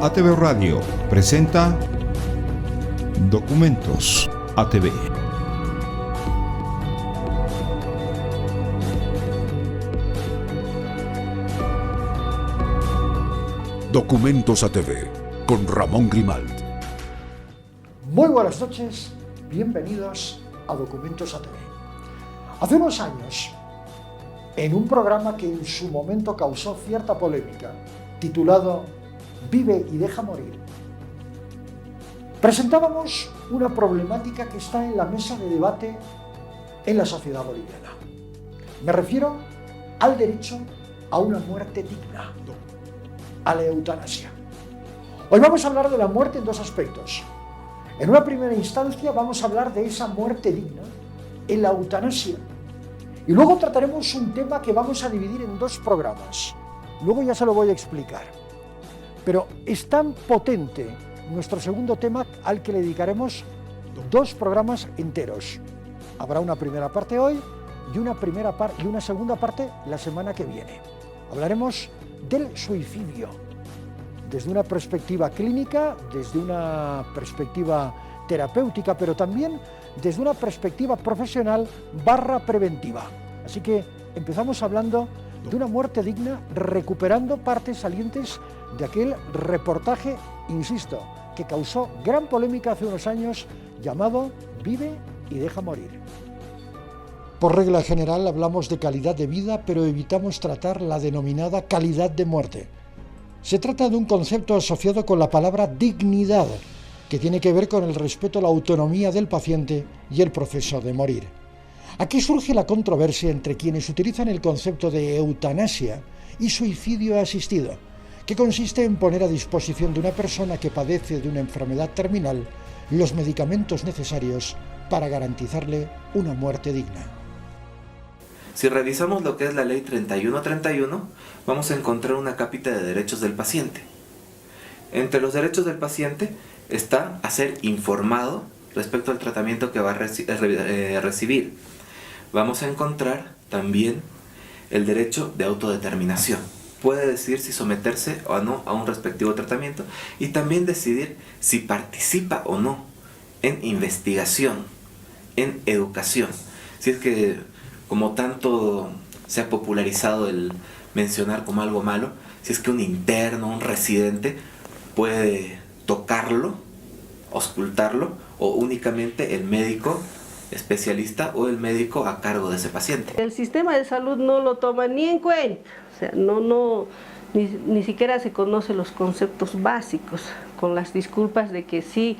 ATV Radio presenta Documentos ATV. Documentos ATV con Ramón Grimalt. Muy buenas noches, bienvenidos a Documentos ATV. Hace unos años, en un programa que en su momento causó cierta polémica, titulado Vive y deja morir, presentábamos una problemática que está en la mesa de debate en la sociedad boliviana. Me refiero al derecho a una muerte digna, a la eutanasia. Hoy vamos a hablar de la muerte en dos aspectos. En una primera instancia vamos a hablar de esa muerte digna en la eutanasia. Y luego trataremos un tema que vamos a dividir en dos programas. Luego ya se lo voy a explicar. Pero es tan potente nuestro segundo tema al que le dedicaremos dos programas enteros. Habrá una primera parte hoy y una segunda parte la semana que viene. Hablaremos del suicidio desde una perspectiva clínica, desde una perspectiva terapéutica, pero también desde una perspectiva profesional / preventiva. Así que empezamos hablando de una muerte digna, recuperando partes salientes de aquel reportaje, insisto, que causó gran polémica hace unos años, llamado Vive y deja morir. Por regla general hablamos de calidad de vida, pero evitamos tratar la denominada calidad de muerte. Se trata de un concepto asociado con la palabra dignidad, que tiene que ver con el respeto a la autonomía del paciente y el proceso de morir. Aquí surge la controversia entre quienes utilizan el concepto de eutanasia y suicidio asistido, que consiste en poner a disposición de una persona que padece de una enfermedad terminal los medicamentos necesarios para garantizarle una muerte digna. Si revisamos lo que es la ley 3131, vamos a encontrar una cápita de derechos del paciente. Entre los derechos del paciente está a ser informado respecto al tratamiento que va a recibir. Vamos a encontrar también el derecho de autodeterminación. Puede decidir si someterse o no a un respectivo tratamiento y también decidir si participa o no en investigación, en educación. Si es que, como tanto se ha popularizado el mencionar como algo malo, si es que un interno, un residente puede tocarlo, auscultarlo, o únicamente el médico especialista o el médico a cargo de ese paciente. El sistema de salud no lo toma ni en cuenta, o sea, ni siquiera se conocen los conceptos básicos, con las disculpas de que sí,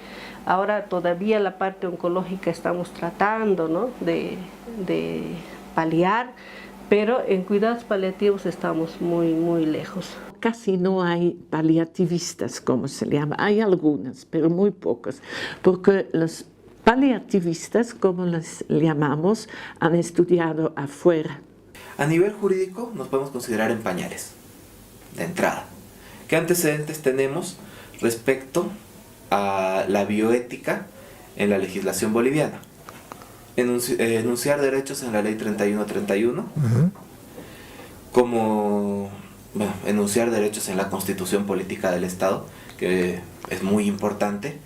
ahora todavía la parte oncológica estamos tratando, ¿no?, de paliar, pero en cuidados paliativos estamos muy lejos. Casi no hay paliativistas, como se llama. Hay algunas, pero muy pocas, porque los paliativistas, como les llamamos, han estudiado afuera. A nivel jurídico nos podemos considerar en pañales, de entrada. ¿Qué antecedentes tenemos respecto a la bioética en la legislación boliviana? Enunciar derechos en la ley 3131, como enunciar derechos en la Constitución Política del Estado, que es muy importante,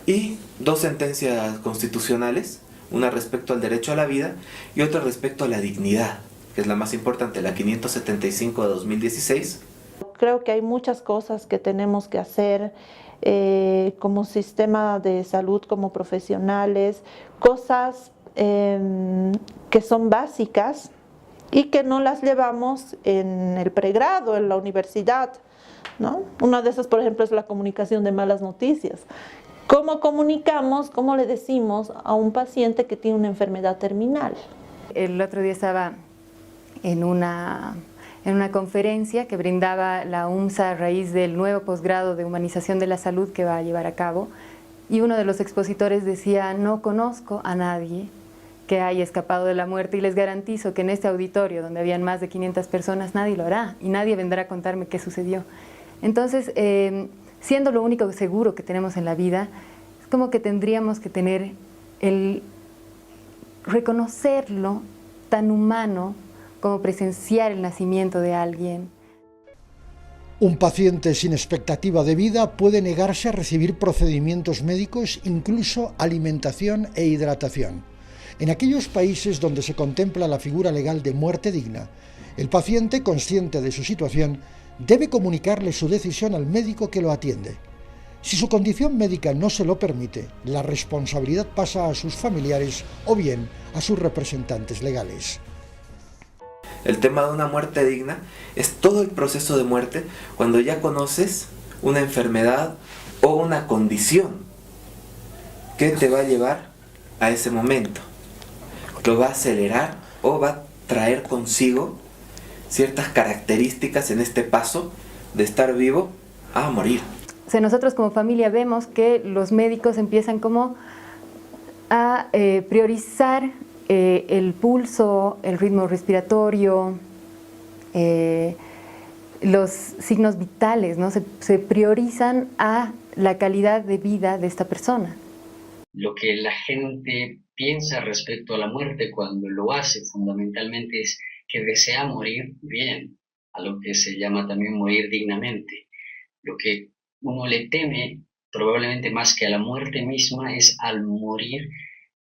y dos sentencias constitucionales, una respecto al derecho a la vida y otra respecto a la dignidad, que es la más importante, la 575 de 2016. Creo que hay muchas cosas que tenemos que hacer como sistema de salud, como profesionales, cosas que son básicas y que no las llevamos en el pregrado, en la universidad, ¿no? Una de esas, por ejemplo, es la comunicación de malas noticias. ¿Cómo comunicamos, cómo le decimos a un paciente que tiene una enfermedad terminal? El otro día estaba en una conferencia que brindaba la UMSA a raíz del nuevo posgrado de humanización de la salud que va a llevar a cabo, y uno de los expositores decía: no conozco a nadie que haya escapado de la muerte, y les garantizo que en este auditorio, donde habían más de 500 personas, nadie lo hará y nadie vendrá a contarme qué sucedió. Entonces, siendo lo único seguro que tenemos en la vida, es como que tendríamos que tener el reconocerlo tan humano como presenciar el nacimiento de alguien. Un paciente sin expectativa de vida puede negarse a recibir procedimientos médicos, incluso alimentación e hidratación. En aquellos países donde se contempla la figura legal de muerte digna, el paciente, consciente de su situación, debe comunicarle su decisión al médico que lo atiende. Si su condición médica no se lo permite, la responsabilidad pasa a sus familiares o bien a sus representantes legales. El tema de una muerte digna es todo el proceso de muerte cuando ya conoces una enfermedad o una condición que te va a llevar a ese momento. Lo va a acelerar o va a traer consigo ciertas características en este paso de estar vivo a morir. O sea, nosotros como familia vemos que los médicos empiezan como a priorizar el pulso, el ritmo respiratorio, los signos vitales, ¿no? Se priorizan a la calidad de vida de esta persona. Lo que la gente piensa respecto a la muerte cuando lo hace fundamentalmente es que desea morir bien, a lo que se llama también morir dignamente. Lo que uno le teme, probablemente más que a la muerte misma, es al morir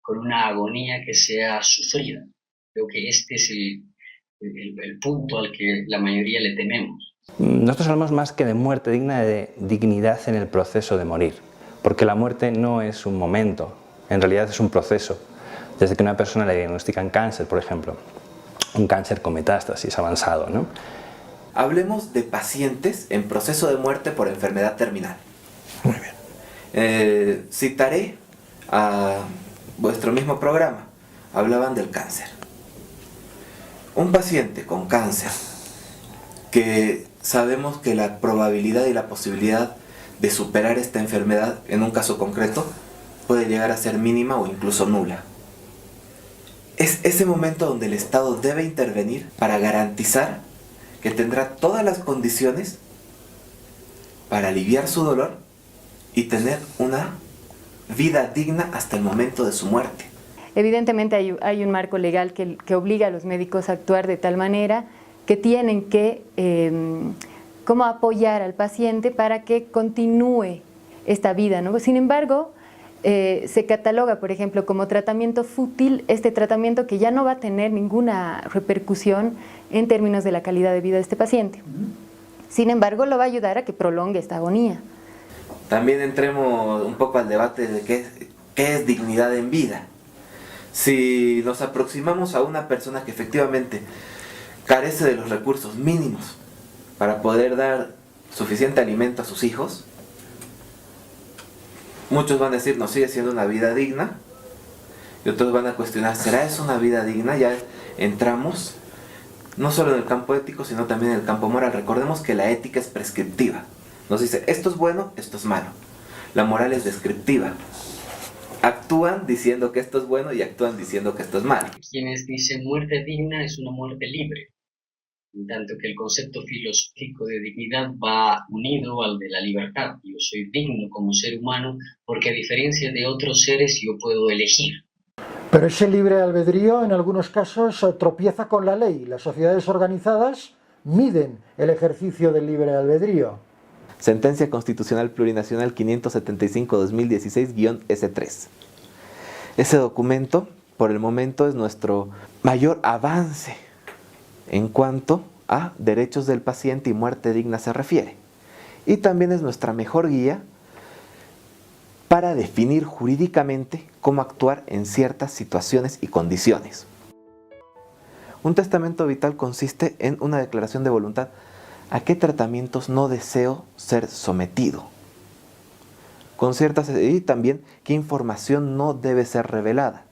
con una agonía que sea sufrida. Creo que este es el punto al que la mayoría le tememos. Nosotros hablamos más que de muerte digna, de dignidad en el proceso de morir, porque la muerte no es un momento, en realidad es un proceso. Desde que a una persona le diagnostican cáncer, por ejemplo, un cáncer con metástasis avanzado, ¿no? Hablemos de pacientes en proceso de muerte por enfermedad terminal. Muy bien. Citaré a vuestro mismo programa. Hablaban del cáncer. Un paciente con cáncer que sabemos que la probabilidad y la posibilidad de superar esta enfermedad en un caso concreto puede llegar a ser mínima o incluso nula. Es ese momento donde el Estado debe intervenir para garantizar que tendrá todas las condiciones para aliviar su dolor y tener una vida digna hasta el momento de su muerte. Evidentemente hay un marco legal que obliga a los médicos a actuar de tal manera que tienen que cómo apoyar al paciente para que continúe esta vida, ¿no? Sin embargo, se cataloga, por ejemplo, como tratamiento fútil este tratamiento que ya no va a tener ninguna repercusión en términos de la calidad de vida de este paciente. Sin embargo, lo va a ayudar a que prolongue esta agonía. También entremos un poco al debate de qué es dignidad en vida. Si nos aproximamos a una persona que efectivamente carece de los recursos mínimos para poder dar suficiente alimento a sus hijos, muchos van a decir, no, sigue siendo una vida digna, y otros van a cuestionar, ¿será eso una vida digna? Ya entramos no solo en el campo ético, sino también en el campo moral. Recordemos que la ética es prescriptiva. Nos dice, esto es bueno, esto es malo. La moral es descriptiva. Actúan diciendo que esto es bueno y actúan diciendo que esto es malo. Quienes dicen muerte digna es una muerte libre, en tanto que el concepto filosófico de dignidad va unido al de la libertad. Yo soy digno como ser humano porque a diferencia de otros seres yo puedo elegir. Pero ese libre albedrío en algunos casos tropieza con la ley. Las sociedades organizadas miden el ejercicio del libre albedrío. Sentencia Constitucional Plurinacional 575-2016-S3. Ese documento, por el momento, es nuestro mayor avance en cuanto a derechos del paciente y muerte digna se refiere. Y también es nuestra mejor guía para definir jurídicamente cómo actuar en ciertas situaciones y condiciones. Un testamento vital consiste en una declaración de voluntad a qué tratamientos no deseo ser sometido, con ciertas, y también qué información no debe ser revelada.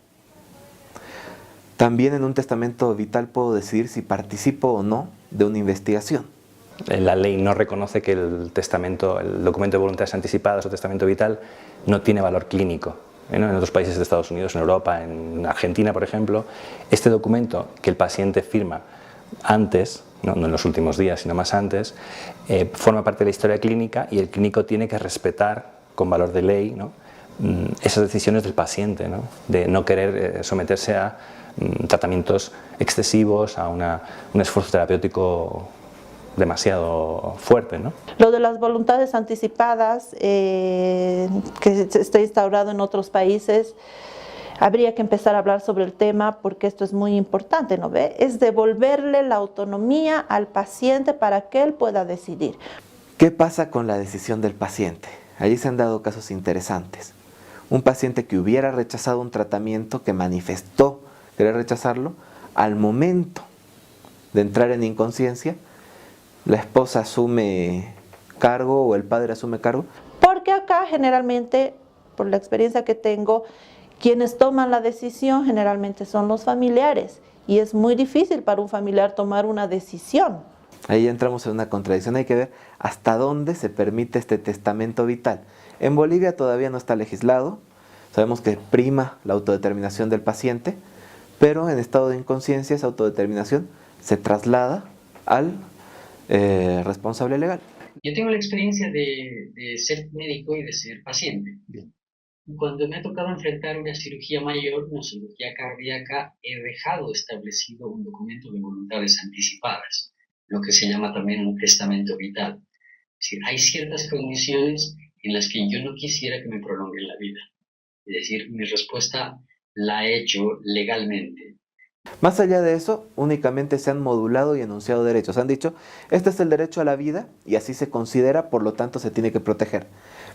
También en un testamento vital puedo decidir si participo o no de una investigación. La ley no reconoce que el testamento, el documento de voluntades anticipadas o testamento vital no tiene valor clínico. En otros países de Estados Unidos, en Europa, en Argentina, por ejemplo, este documento que el paciente firma antes, no en los últimos días, sino más antes, forma parte de la historia clínica y el clínico tiene que respetar con valor de ley, ¿no?, esas decisiones del paciente, ¿no?, de no querer someterse a tratamientos excesivos, a un esfuerzo terapéutico demasiado fuerte, ¿no? Lo de las voluntades anticipadas, que está instaurado en otros países, habría que empezar a hablar sobre el tema porque esto es muy importante, ¿no ve? Es devolverle la autonomía al paciente para que él pueda decidir. ¿Qué pasa con la decisión del paciente? Allí se han dado casos interesantes. Un paciente que hubiera rechazado un tratamiento, que manifestó querer rechazarlo, al momento de entrar en inconsciencia, la esposa asume cargo o el padre asume cargo. Porque acá generalmente, por la experiencia que tengo, quienes toman la decisión generalmente son los familiares y es muy difícil para un familiar tomar una decisión. Ahí entramos en una contradicción, hay que ver hasta dónde se permite este testamento vital. En Bolivia todavía no está legislado, sabemos que prima la autodeterminación del paciente, pero en estado de inconsciencia esa autodeterminación se traslada al responsable legal. Yo tengo la experiencia de ser médico y de ser paciente. Cuando me ha tocado enfrentar una cirugía mayor, una cirugía cardíaca, he dejado establecido un documento de voluntades anticipadas, lo que se llama también un testamento vital. Es decir, hay ciertas condiciones en las que yo no quisiera que me prolonguen la vida. Es decir, mi respuesta la he hecho legalmente. Más allá de eso, únicamente se han modulado y enunciado derechos. Han dicho, este es el derecho a la vida y así se considera, por lo tanto se tiene que proteger.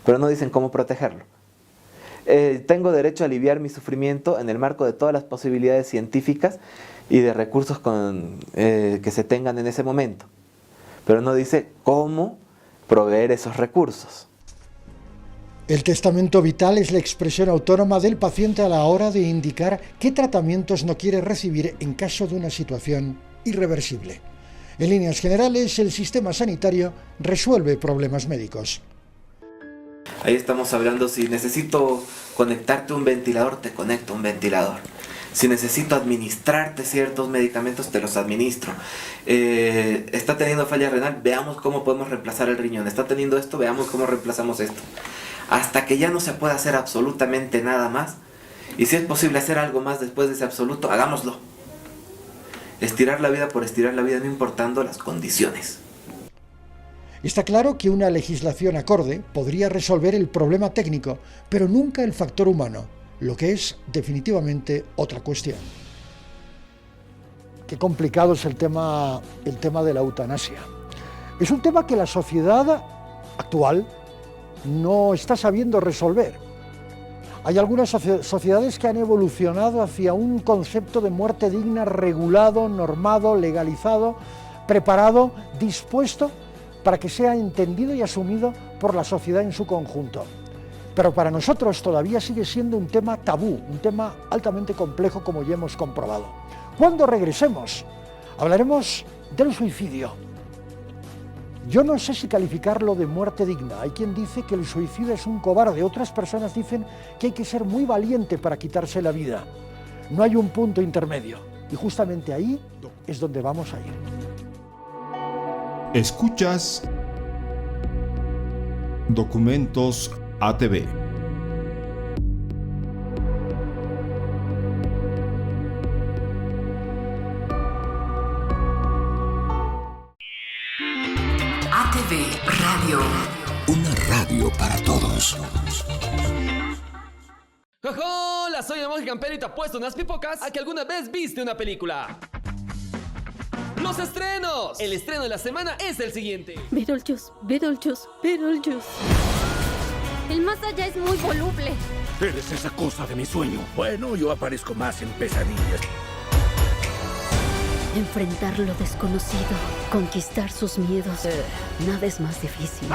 Pero no dicen cómo protegerlo. Tengo derecho a aliviar mi sufrimiento en el marco de todas las posibilidades científicas y de recursos que se tengan en ese momento. Pero no dice cómo proveer esos recursos. El testamento vital es la expresión autónoma del paciente a la hora de indicar qué tratamientos no quiere recibir en caso de una situación irreversible. En líneas generales, el sistema sanitario resuelve problemas médicos. Ahí estamos hablando, si necesito conectarte un ventilador, te conecto un ventilador. Si necesito administrarte ciertos medicamentos, te los administro. Está teniendo falla renal, veamos cómo podemos reemplazar el riñón. Está teniendo esto, veamos cómo reemplazamos esto. Hasta que ya no se pueda hacer absolutamente nada más. Y si es posible hacer algo más después de ese absoluto, hagámoslo. Estirar la vida por estirar la vida, no importando las condiciones. Está claro que una legislación acorde podría resolver el problema técnico, pero nunca el factor humano, lo que es definitivamente otra cuestión. Qué complicado es el tema de la eutanasia. Es un tema que la sociedad actual no está sabiendo resolver. Hay algunas sociedades que han evolucionado hacia un concepto de muerte digna regulado, normado, legalizado, preparado, dispuesto para que sea entendido y asumido por la sociedad en su conjunto. Pero para nosotros todavía sigue siendo un tema tabú, un tema altamente complejo, como ya hemos comprobado. Cuando regresemos, hablaremos del suicidio. Yo no sé si calificarlo de muerte digna. Hay quien dice que el suicida es un cobarde, otras personas dicen que hay que ser muy valiente para quitarse la vida. No hay un punto intermedio, y justamente ahí es donde vamos a ir. Escuchas Documentos ATV. ATV Radio. Una radio para todos. ¡Hola! Soy el monje campero y te apuesto unas pipocas a que alguna vez viste una película. ¡Los estrenos! El estreno de la semana es el siguiente. Beetlejuice, Beetlejuice, Beetlejuice. El más allá es muy voluble. Eres esa cosa de mi sueño. Bueno, yo aparezco más en pesadillas. Enfrentar lo desconocido, conquistar sus miedos. Nada es más difícil.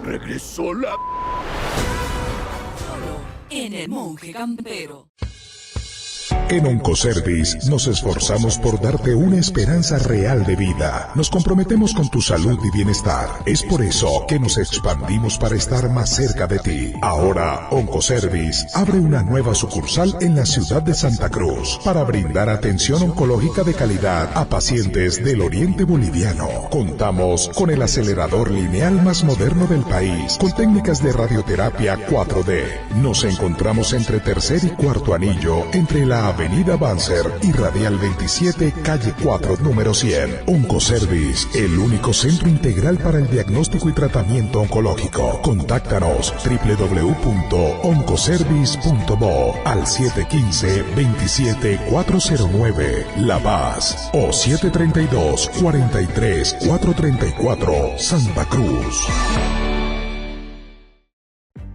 Regresó la... En el monje campero. En Oncoservice nos esforzamos por darte una esperanza real de vida. Nos comprometemos con tu salud y bienestar. Es por eso que nos expandimos para estar más cerca de ti. Ahora, Oncoservice abre una nueva sucursal en la ciudad de Santa Cruz para brindar atención oncológica de calidad a pacientes del oriente boliviano. Contamos con el acelerador lineal más moderno del país, con técnicas de radioterapia 4D. Nos encontramos entre tercer y cuarto anillo, entre la avenida Banzer y Radial 27, calle 4, número 100. Oncoservice, el único centro integral para el diagnóstico y tratamiento oncológico. Contáctanos www.oncoservice.bo al 715-27409 La Paz o 732-43-434 Santa Cruz.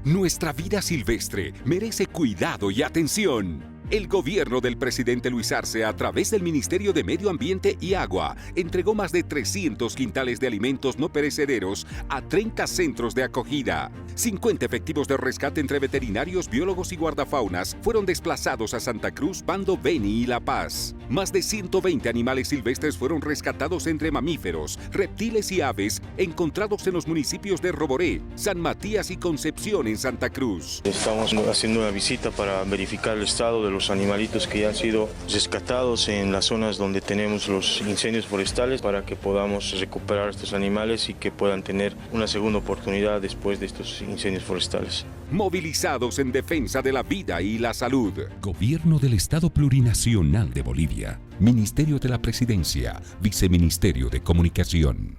Nuestra vida silvestre merece cuidado y atención. El gobierno del presidente Luis Arce, a través del Ministerio de Medio Ambiente y Agua, entregó más de 300 quintales de alimentos no perecederos a 30 centros de acogida. 50 efectivos de rescate entre veterinarios, biólogos y guardafaunas fueron desplazados a Santa Cruz, Bando, Beni y La Paz. Más de 120 animales silvestres fueron rescatados entre mamíferos, reptiles y aves encontrados en los municipios de Roboré, San Matías y Concepción en Santa Cruz. Estamos haciendo una visita para verificar el estado de los animalitos que ya han sido rescatados en las zonas donde tenemos los incendios forestales para que podamos recuperar estos animales y que puedan tener una segunda oportunidad después de estos incendios forestales. Movilizados en defensa de la vida y la salud. Gobierno del Estado Plurinacional de Bolivia. Ministerio de la Presidencia. Viceministerio de Comunicación.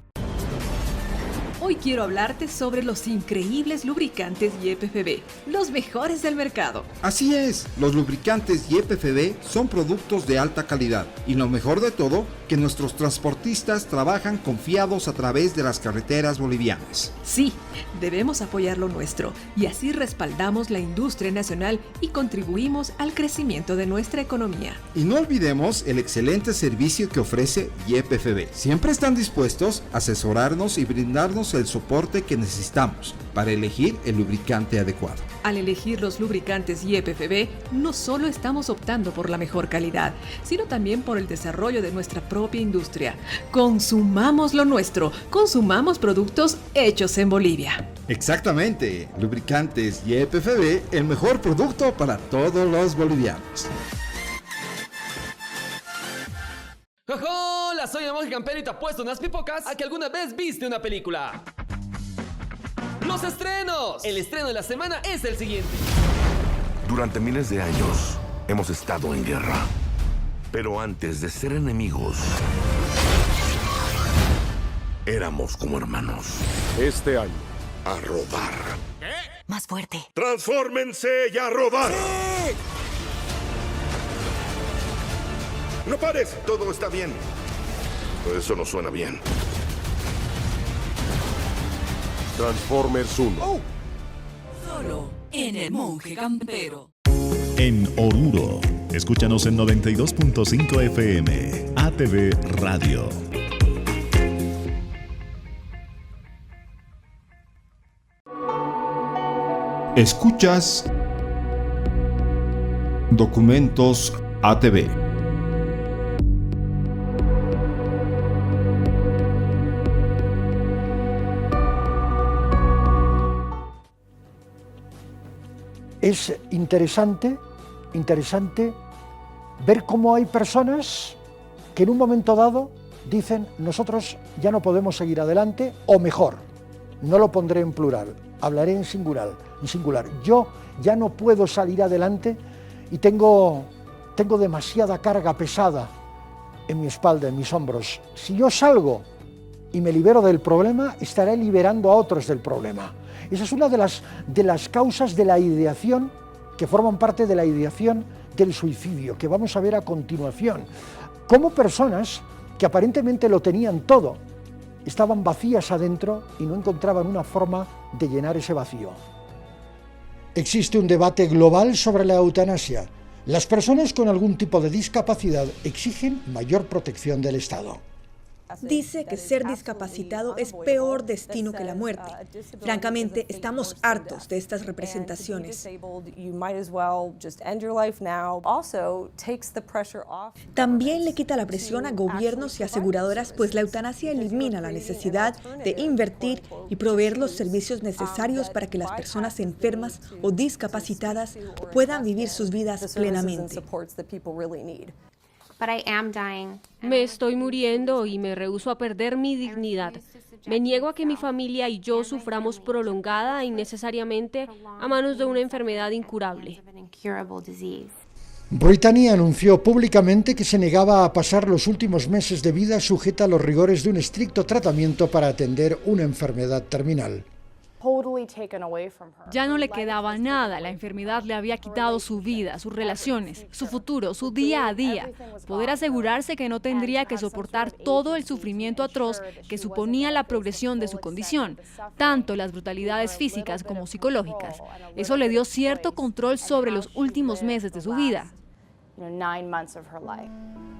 Hoy quiero hablarte sobre los increíbles lubricantes YPFB, los mejores del mercado. Así es, los lubricantes YPFB son productos de alta calidad y lo mejor de todo, que nuestros transportistas trabajan confiados a través de las carreteras bolivianas. Sí, debemos apoyar lo nuestro y así respaldamos la industria nacional y contribuimos al crecimiento de nuestra economía. Y no olvidemos el excelente servicio que ofrece YPFB. Siempre están dispuestos a asesorarnos y brindarnos el soporte que necesitamos para elegir el lubricante adecuado. Al elegir los lubricantes YPFB, no solo estamos optando por la mejor calidad, sino también por el desarrollo de nuestra propia industria. Consumamos lo nuestro, consumamos productos hechos en Bolivia. Exactamente, lubricantes YPFB, el mejor producto para todos los bolivianos. ¡Hola! Soy el Monje Campero y te apuesto unas pipocas a que alguna vez viste una película. ¡Los estrenos! El estreno de la semana es el siguiente. Durante miles de años hemos estado en guerra. Pero antes de ser enemigos, éramos como hermanos. Este año, a rodar. ¿Qué? Más fuerte. ¡Transfórmense y a rodar! ¡Sí! ¡No pares! Todo está bien. Eso no suena bien. Transformers 1. Oh. Solo en el Monje Campero. En Oruro, escúchanos en 92.5 FM, ATV Radio. Escuchas Documentos ATV. Es interesante ver cómo hay personas que en un momento dado dicen nosotros ya no podemos seguir adelante, o mejor, no lo pondré en plural, hablaré en singular. Yo ya no puedo salir adelante y tengo demasiada carga pesada en mi espalda, en mis hombros. Si yo salgo y me libero del problema, estaré liberando a otros del problema. Esa es una de las causas de la ideación, que forman parte de la ideación del suicidio, que vamos a ver a continuación. Cómo personas que aparentemente lo tenían todo, estaban vacías adentro y no encontraban una forma de llenar ese vacío. Existe un debate global sobre la eutanasia. Las personas con algún tipo de discapacidad exigen mayor protección del Estado. Dice que ser discapacitado es peor destino que la muerte. Francamente, estamos hartos de estas representaciones. También le quita la presión a gobiernos y aseguradoras, pues la eutanasia elimina la necesidad de invertir y proveer los servicios necesarios para que las personas enfermas o discapacitadas puedan vivir sus vidas plenamente. Me estoy muriendo y me rehúso a perder mi dignidad. Me niego a que mi familia y yo suframos prolongada e innecesariamente a manos de una enfermedad incurable. Brittany anunció públicamente que se negaba a pasar los últimos meses de vida sujeta a los rigores de un estricto tratamiento para atender una enfermedad terminal. Ya no le quedaba nada, la enfermedad le había quitado su vida, sus relaciones, su futuro, su día a día. Poder asegurarse que no tendría que soportar todo el sufrimiento atroz que suponía la progresión de su condición, tanto las brutalidades físicas como psicológicas. Eso le dio cierto control sobre los últimos meses de su vida.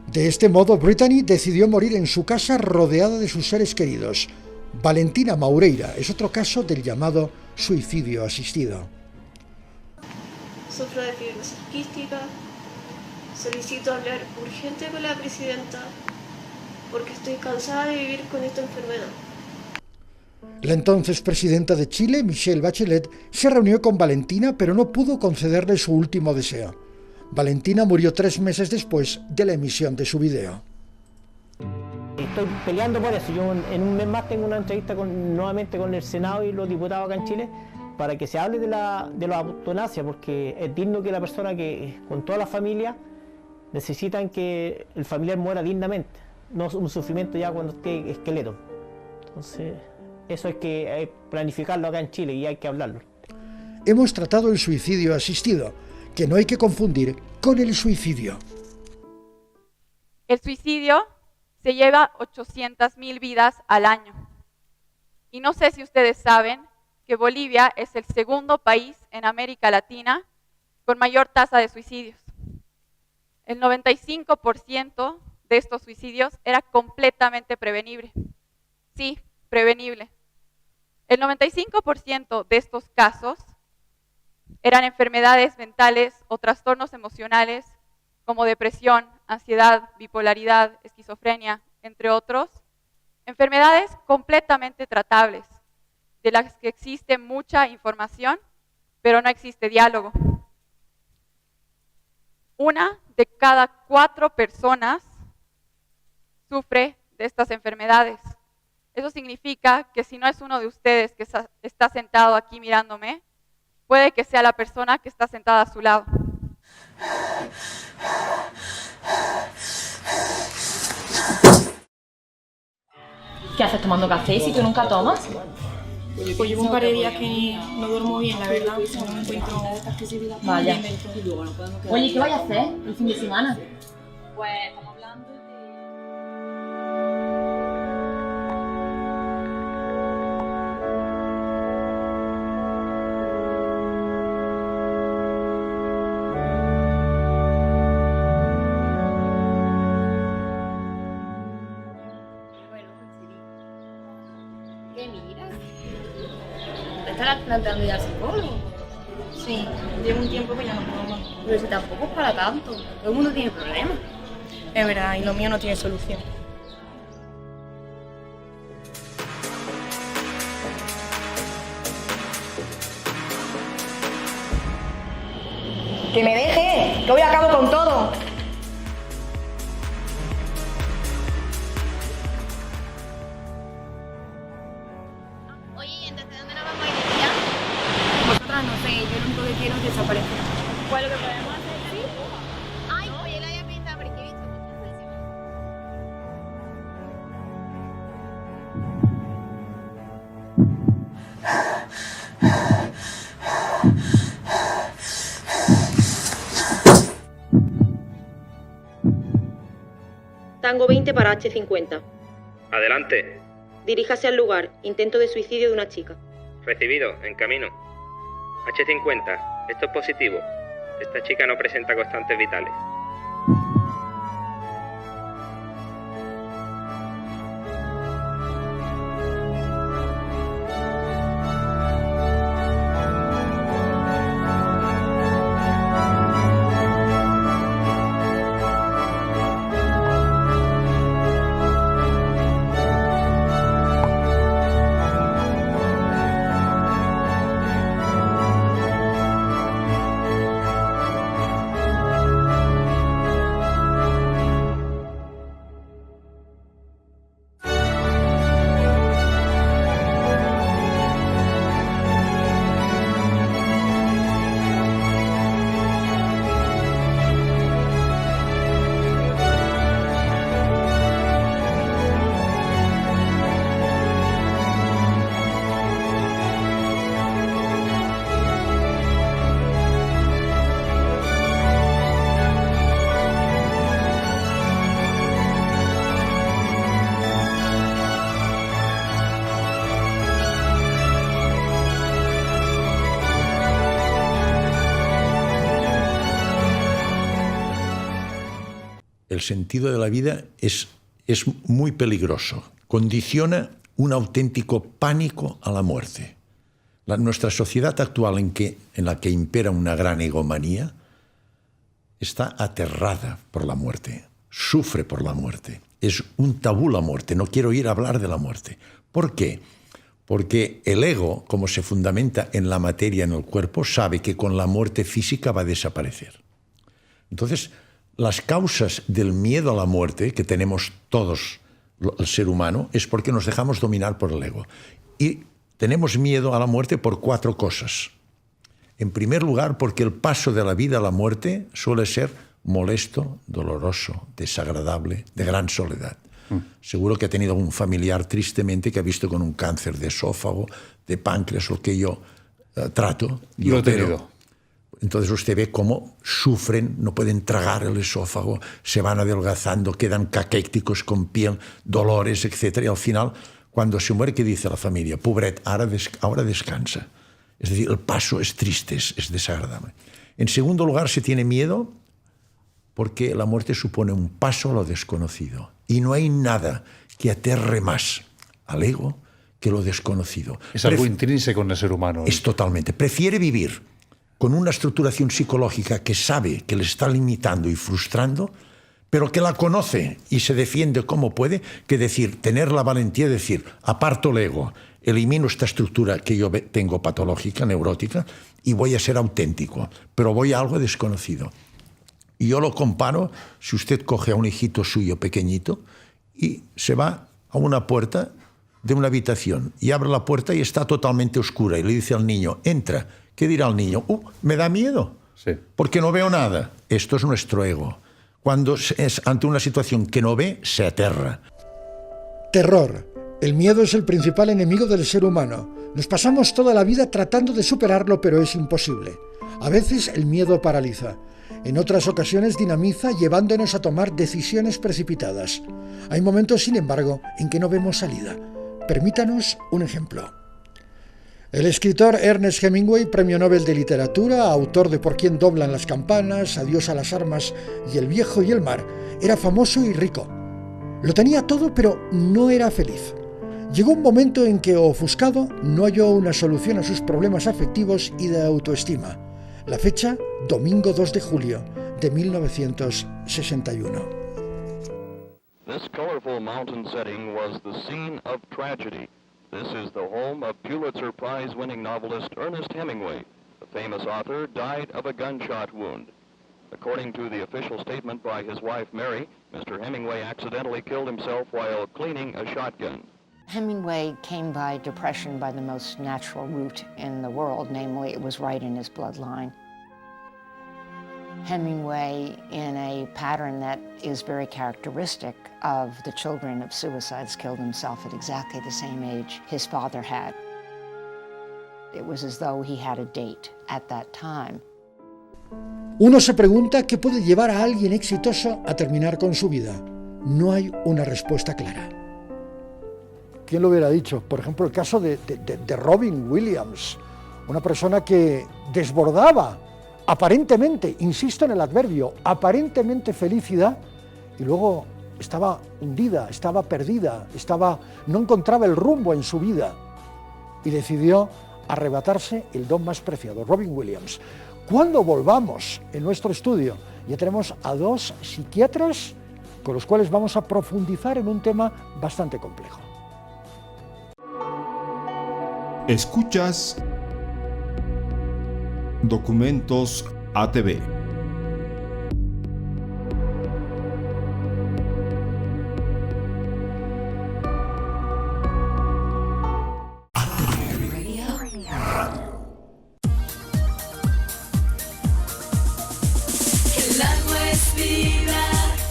De este modo, Brittany decidió morir en su casa rodeada de sus seres queridos. Valentina Maureira es otro caso del llamado suicidio asistido. Sufro de fibrosis quística. Solicito hablar urgente con la presidenta porque estoy cansada de vivir con esta enfermedad. La entonces presidenta de Chile, Michelle Bachelet, se reunió con Valentina, pero no pudo concederle su último deseo. Valentina murió 3 meses después de la emisión de su video. Estoy peleando por eso. Yo en un mes más tengo una entrevista nuevamente con el Senado y los diputados acá en Chile para que se hable de la eutanasia, porque es digno que la persona que, con toda la familia, necesitan que el familiar muera dignamente, no un sufrimiento ya cuando esté esqueleto. Entonces, eso hay que planificarlo acá en Chile y hay que hablarlo. Hemos tratado el suicidio asistido, que no hay que confundir con el suicidio. El suicidio se lleva 800,000 vidas al año. Y no sé si ustedes saben que Bolivia es el segundo país en América Latina con mayor tasa de suicidios. El 95% de estos suicidios era completamente prevenible. Sí, prevenible. El 95% de estos casos eran enfermedades mentales o trastornos emocionales como depresión, ansiedad, bipolaridad, esquizofrenia, entre otros, enfermedades completamente tratables, de las que existe mucha información, pero no existe diálogo. 1 de cada 4 personas sufre de estas enfermedades. Eso significa que si no es uno de ustedes que está sentado aquí mirándome, puede que sea la persona que está sentada a su lado. ¿Qué haces tomando café si tú nunca tomas? Pues llevo un par de días que no duermo bien, la verdad, no me encuentro Vaya. bien. Oye, ¿qué vais a hacer el fin de semana? Pues estamos hablando de... ¿Qué miras? ¿Te estás planteando ya al psicólogo? Sí, llevo un tiempo que ya no puedo más. Pero si tampoco es para tanto. Todo el mundo tiene problemas. Es verdad, y lo mío no tiene solución. ¡Que me deje! ¡Que hoy acabo con todo! Vosotras no sé, yo lo único que quiero es desaparecer. Pues lo que podemos hacer, ¿sí? Ay, pues yo lo había pensado porque he visto Tango 20 para H50. Adelante. Diríjase al lugar. Intento de suicidio de una chica. Recibido, en camino. H50, esto es positivo. Esta chica no presenta constantes vitales. el sentido de la vida es muy peligroso. Condiciona un auténtico pánico a la muerte. Nuestra sociedad actual en la que impera una gran egomanía está aterrada por la muerte, sufre por la muerte. Es un tabú la muerte, no quiero ir a hablar de la muerte. ¿Por qué? Porque el ego, como se fundamenta en la materia, en el cuerpo, sabe que con la muerte física va a desaparecer. Entonces, las causas del miedo a la muerte que tenemos todos, el ser humano, es porque nos dejamos dominar por el ego. Y tenemos miedo a la muerte por 4 cosas. En primer lugar, porque el paso de la vida a la muerte suele ser molesto, doloroso, desagradable, de gran soledad. Seguro que ha tenido un familiar tristemente que ha visto con un cáncer de esófago, de páncreas, lo que yo trato. Lo he tenido. Entonces usted ve cómo sufren, no pueden tragar el esófago, se van adelgazando, quedan caquécticos con piel, dolores, etc. Y al final, cuando se muere, ¿qué dice la familia? Pobret, ahora descansa. Es decir, el paso es triste, es desagradable. En segundo lugar, se tiene miedo porque la muerte supone un paso a lo desconocido. Y no hay nada que aterre más al ego que lo desconocido. Es algo intrínseco en el ser humano. Es totalmente. Prefiere vivir con una estructuración psicológica que sabe que le está limitando y frustrando, pero que la conoce y se defiende como puede, que tener la valentía de decir, aparto el ego, elimino esta estructura que yo tengo patológica, neurótica, y voy a ser auténtico, pero voy a algo desconocido. Y yo lo comparo, si usted coge a un hijito suyo pequeñito y se va a una puerta de una habitación y abre la puerta y está totalmente oscura y le dice al niño, entra. ¿Qué dirá el niño? Me da miedo, porque no veo nada. Esto es nuestro ego. Cuando es ante una situación que no ve, se aterra. Terror. El miedo es el principal enemigo del ser humano. Nos pasamos toda la vida tratando de superarlo, pero es imposible. A veces el miedo paraliza. En otras ocasiones dinamiza, llevándonos a tomar decisiones precipitadas. Hay momentos, sin embargo, en que no vemos salida. Permítanos un ejemplo. El escritor Ernest Hemingway, premio Nobel de Literatura, autor de Por quién doblan las campanas, Adiós a las armas y El viejo y el mar, era famoso y rico. Lo tenía todo, pero no era feliz. Llegó un momento en que, ofuscado, no halló una solución a sus problemas afectivos y de autoestima. La fecha, domingo 2 de julio de 1961. This colorful mountain setting was the scene of tragedy. This is the home of Pulitzer Prize-winning novelist Ernest Hemingway. The famous author died of a gunshot wound. According to the official statement by his wife Mary, Mr. Hemingway accidentally killed himself while cleaning a shotgun. Hemingway came by depression by the most natural route in the world, namely it was right in his bloodline. Hemingway, in a pattern that is very characteristic of the children of suicides, killed himself at exactly the same age his father had. It was as though he had a date at that time. Uno se pregunta qué puede llevar a alguien exitoso a terminar con su vida. No hay una respuesta clara. ¿Quién lo hubiera dicho? Por ejemplo, el caso de Robin Williams, una persona que desbordaba aparentemente, insisto en el adverbio, aparentemente felicidad, y luego estaba hundida, estaba perdida, no encontraba el rumbo en su vida y decidió arrebatarse el don más preciado, Robin Williams. Cuando volvamos en nuestro estudio, ya tenemos a 2 psiquiatras con los cuales vamos a profundizar en un tema bastante complejo. Escuchas Documentos ATV. El agua es vida,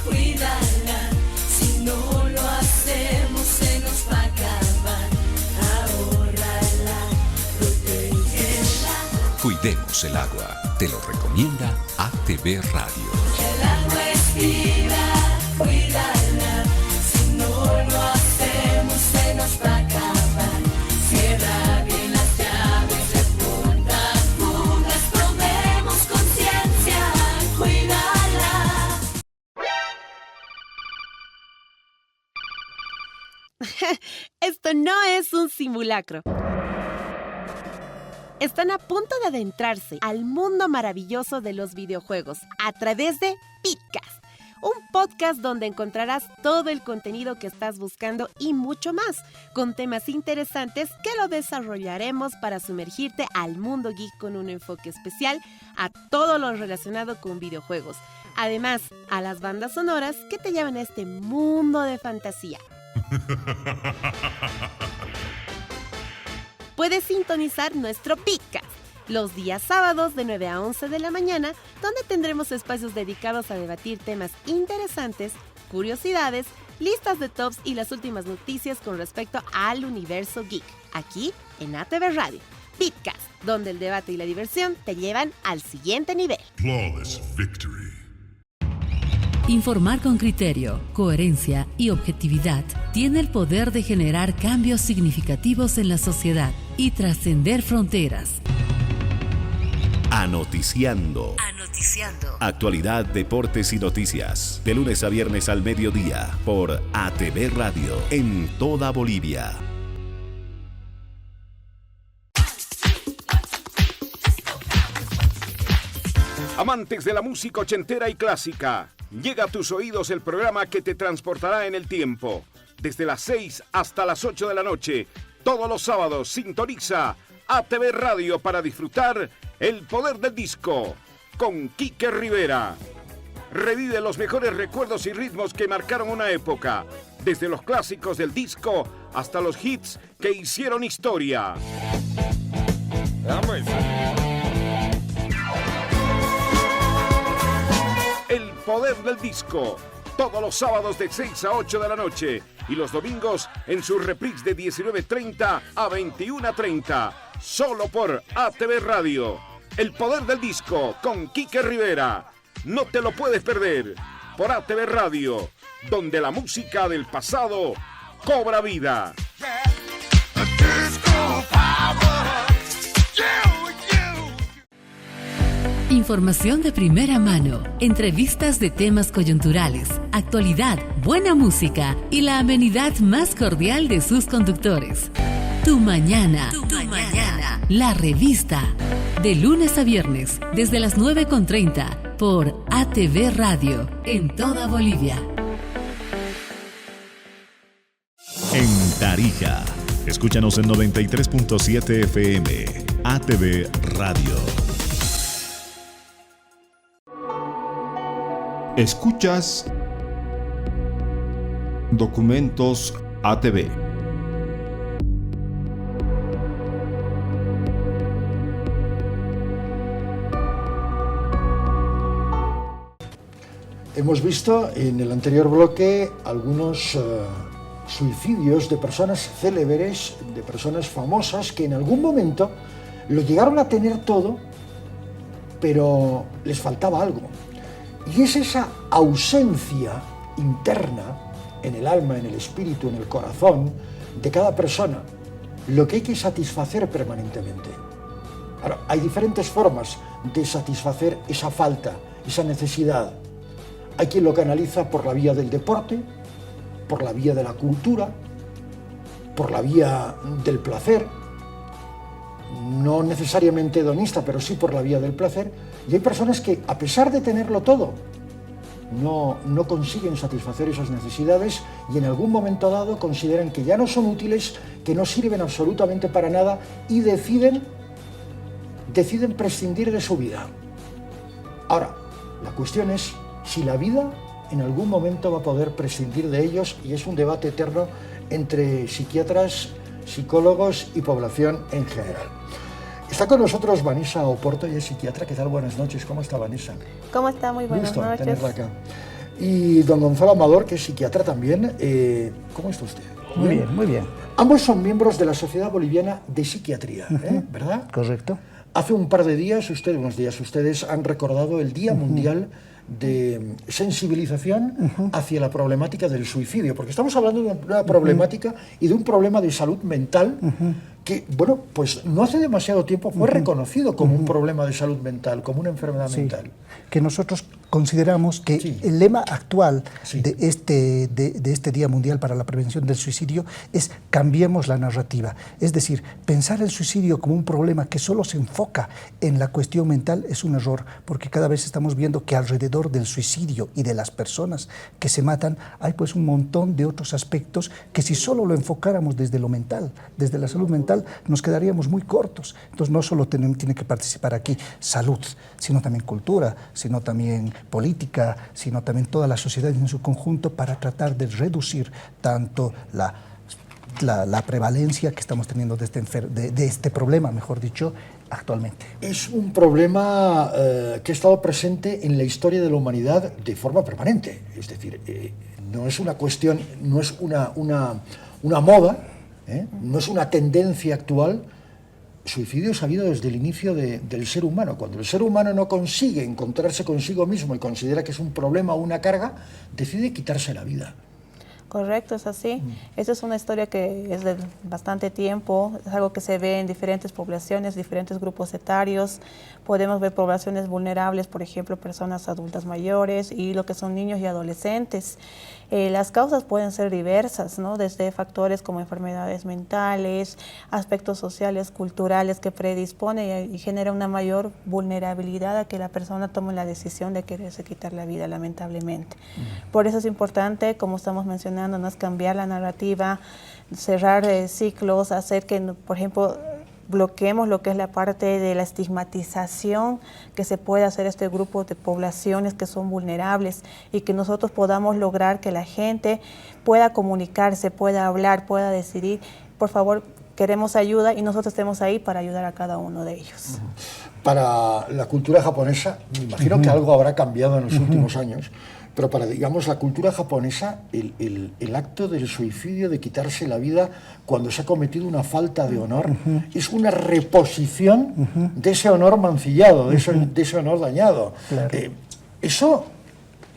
cuídala. Si no lo hacemos, se nos va a acabar. Ahórrala, protégela. Cuidemos el agua. Te lo recomienda ATV Radio. El agua es vida, cuídala. Si no lo hacemos, se nos va a acabar. Cierra bien las llaves de punta a punta. Tomemos conciencia, cuídala. Esto no es un simulacro. Están a punto de adentrarse al mundo maravilloso de los videojuegos a través de Pitcast, un podcast donde encontrarás todo el contenido que estás buscando y mucho más, con temas interesantes que lo desarrollaremos para sumergirte al mundo geek con un enfoque especial a todo lo relacionado con videojuegos. Además, a las bandas sonoras que te llevan a este mundo de fantasía. Puedes sintonizar nuestro Pitcast los días sábados de 9 a 11 de la mañana, donde tendremos espacios dedicados a debatir temas interesantes, curiosidades, listas de tops y las últimas noticias con respecto al universo geek, aquí en ATV Radio. Pitcast, donde el debate y la diversión te llevan al siguiente nivel. Flawless victory. Informar con criterio, coherencia y objetividad tiene el poder de generar cambios significativos en la sociedad y trascender fronteras. Anoticiando. Actualidad, deportes y noticias. De lunes a viernes al mediodía por ATV Radio en toda Bolivia. Amantes de la música ochentera y clásica, llega a tus oídos el programa que te transportará en el tiempo. Desde las 6 hasta las 8 de la noche, todos los sábados, sintoniza ATV Radio para disfrutar El Poder del Disco con Quique Rivera. Revive los mejores recuerdos y ritmos que marcaron una época, desde los clásicos del disco hasta los hits que hicieron historia. El Poder del Disco, todos los sábados de 6 a 8 de la noche y los domingos en su reprise de 19:30 a 21:30, solo por ATV Radio. El Poder del Disco con Quique Rivera. No te lo puedes perder por ATV Radio, donde la música del pasado cobra vida. Información de primera mano, entrevistas de temas coyunturales, actualidad, buena música y la amenidad más cordial de sus conductores. Tu Mañana. La revista. De lunes a viernes, desde las 9:30, por ATV Radio, en toda Bolivia. En Tarija. Escúchanos en 93.7 FM. ATV Radio. Escuchas Documentos ATV. Hemos visto en el anterior bloque algunos suicidios de personas célebres, de personas famosas que en algún momento lo llegaron a tener todo, pero les faltaba algo. Y es esa ausencia interna en el alma, en el espíritu, en el corazón de cada persona, lo que hay que satisfacer permanentemente. Ahora, hay diferentes formas de satisfacer esa falta, esa necesidad. Hay quien lo canaliza por la vía del deporte, por la vía de la cultura, por la vía del placer, no necesariamente hedonista, pero sí por la vía del placer. Y hay personas que, a pesar de tenerlo todo, no consiguen satisfacer esas necesidades y en algún momento dado consideran que ya no son útiles, que no sirven absolutamente para nada y deciden prescindir de su vida. Ahora, la cuestión es si la vida en algún momento va a poder prescindir de ellos, y es un debate eterno entre psiquiatras, psicólogos y población en general. Está con nosotros Vanessa Oporto, ella es psiquiatra. ¿Qué tal? Buenas noches. ¿Cómo está, Vanessa? ¿Cómo está? Muy buenas Gusto noches. tenerla acá. Y don Gonzalo Amador, que es psiquiatra también. ¿Cómo está usted? Muy bien, muy bien. Ambos son miembros de la Sociedad Boliviana de Psiquiatría, ¿verdad? Correcto. Hace un par de días, ustedes han recordado el Día Mundial de sensibilización hacia la problemática del suicidio, porque estamos hablando de una problemática y de un problema de salud mental que, bueno, pues no hace demasiado tiempo fue reconocido como un problema de salud mental, como una enfermedad mental. Que nosotros consideramos que el lema actual de este Día Mundial para la Prevención del Suicidio es cambiemos la narrativa. Es decir, pensar el suicidio como un problema que solo se enfoca en la cuestión mental es un error, porque cada vez estamos viendo que alrededor del suicidio y de las personas que se matan hay pues un montón de otros aspectos que si solo lo enfocáramos desde lo mental, desde la salud mental, nos quedaríamos muy cortos. Entonces no solo tiene que participar aquí salud, sino también cultura, sino también política, sino también toda la sociedad en su conjunto para tratar de reducir tanto la prevalencia que estamos teniendo de este problema, mejor dicho, actualmente. Es un problema que ha estado presente en la historia de la humanidad de forma permanente. Es decir, no es una cuestión, no es una moda, no es una tendencia actual. Suicidio ha habido desde el inicio del ser humano. Cuando el ser humano no consigue encontrarse consigo mismo y considera que es un problema o una carga, decide quitarse la vida. Correcto, es así. Esa es una historia que es de bastante tiempo, es algo que se ve en diferentes poblaciones, diferentes grupos etarios. Podemos ver poblaciones vulnerables, por ejemplo, personas adultas mayores y lo que son niños y adolescentes. Las causas pueden ser diversas, ¿no? Desde factores como enfermedades mentales, aspectos sociales, culturales que predisponen y genera una mayor vulnerabilidad a que la persona tome la decisión de quererse quitar la vida, lamentablemente. Por eso es importante, como estamos mencionando, ¿no? Es cambiar la narrativa, cerrar ciclos, hacer que, por ejemplo, bloqueemos lo que es la parte de la estigmatización que se puede hacer este grupo de poblaciones que son vulnerables y que nosotros podamos lograr que la gente pueda comunicarse, pueda hablar, pueda decidir. Por favor, queremos ayuda y nosotros estemos ahí para ayudar a cada uno de ellos. Para la cultura japonesa, me imagino que algo habrá cambiado en los últimos años, pero para, digamos, la cultura japonesa, el acto del suicidio, de quitarse la vida cuando se ha cometido una falta de honor, es una reposición de ese honor mancillado, de ese honor dañado. Claro. Eso,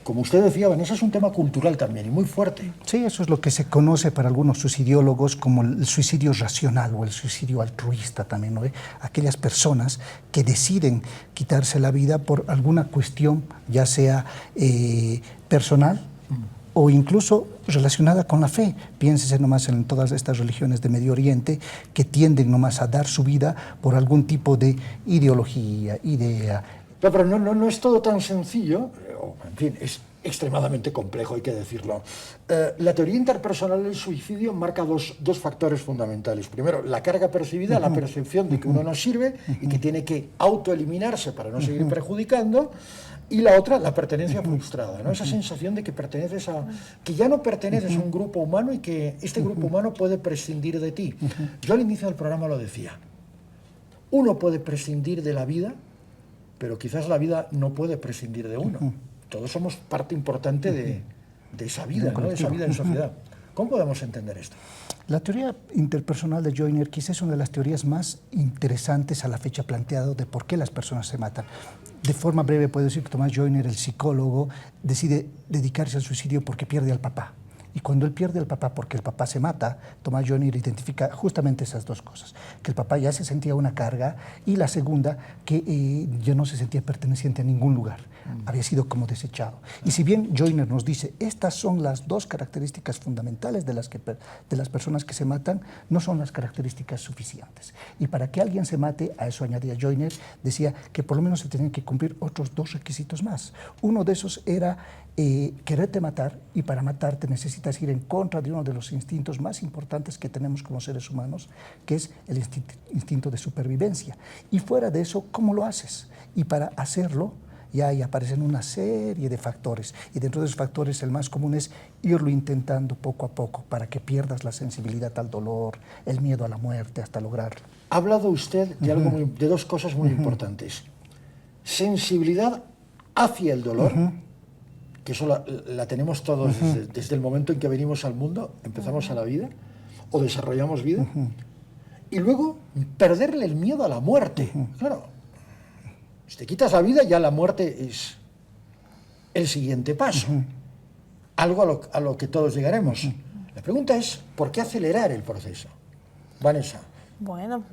como usted decía, Vanessa, es un tema cultural también y muy fuerte. Sí, eso es lo que se conoce para algunos suicidiólogos como el suicidio racional o el suicidio altruista también, ¿no? Aquellas personas que deciden quitarse la vida por alguna cuestión, ya sea personal o incluso relacionada con la fe. Piénsese nomás en todas estas religiones de Medio Oriente que tienden nomás a dar su vida por algún tipo de ideología, idea. Pero no es todo tan sencillo, en fin, es extremadamente complejo, hay que decirlo. La teoría interpersonal del suicidio marca dos factores fundamentales. Primero, la carga percibida, la percepción de que uno no sirve y que tiene que autoeliminarse para no seguir perjudicando. Y la otra, la pertenencia frustrada, ¿no? Esa sensación de que que ya no perteneces a un grupo humano y que este grupo humano puede prescindir de ti. Yo al inicio del programa lo decía. Uno puede prescindir de la vida, pero quizás la vida no puede prescindir de uno. Todos somos parte importante de esa vida, ¿no? De esa vida en sociedad. ¿Cómo podemos entender esto? La teoría interpersonal de Joyner quizás es una de las teorías más interesantes a la fecha planteado de por qué las personas se matan. De forma breve puedo decir que Tomás Joyner, el psicólogo, decide dedicarse al suicidio porque pierde al papá. Y cuando él pierde al papá porque el papá se mata, Tomás Joyner identifica justamente esas dos cosas. Que el papá ya se sentía una carga y la segunda, que ya no se sentía perteneciente a ningún lugar. Había sido como desechado. Y si bien Joyner nos dice, estas son las dos características fundamentales de las personas que se matan, no son las características suficientes. Y para que alguien se mate, a eso añadía Joyner, decía que por lo menos se tenían que cumplir otros dos requisitos más. Uno de esos era quererte matar, y para matarte necesitas ir en contra de uno de los instintos más importantes que tenemos como seres humanos, que es el instinto de supervivencia. Y fuera de eso, ¿cómo lo haces? Y para hacerlo, ya ahí aparecen una serie de factores, y dentro de esos factores el más común es irlo intentando poco a poco para que pierdas la sensibilidad al dolor, el miedo a la muerte, hasta lograrlo. Ha hablado usted de, de dos cosas muy importantes. Sensibilidad hacia el dolor, que eso la tenemos todos desde el momento en que venimos al mundo, empezamos a la vida, o desarrollamos vida, y luego perderle el miedo a la muerte. Claro, si te quitas la vida, ya la muerte es el siguiente paso, algo a lo que todos llegaremos. La pregunta es, ¿por qué acelerar el proceso? Vanessa. Bueno,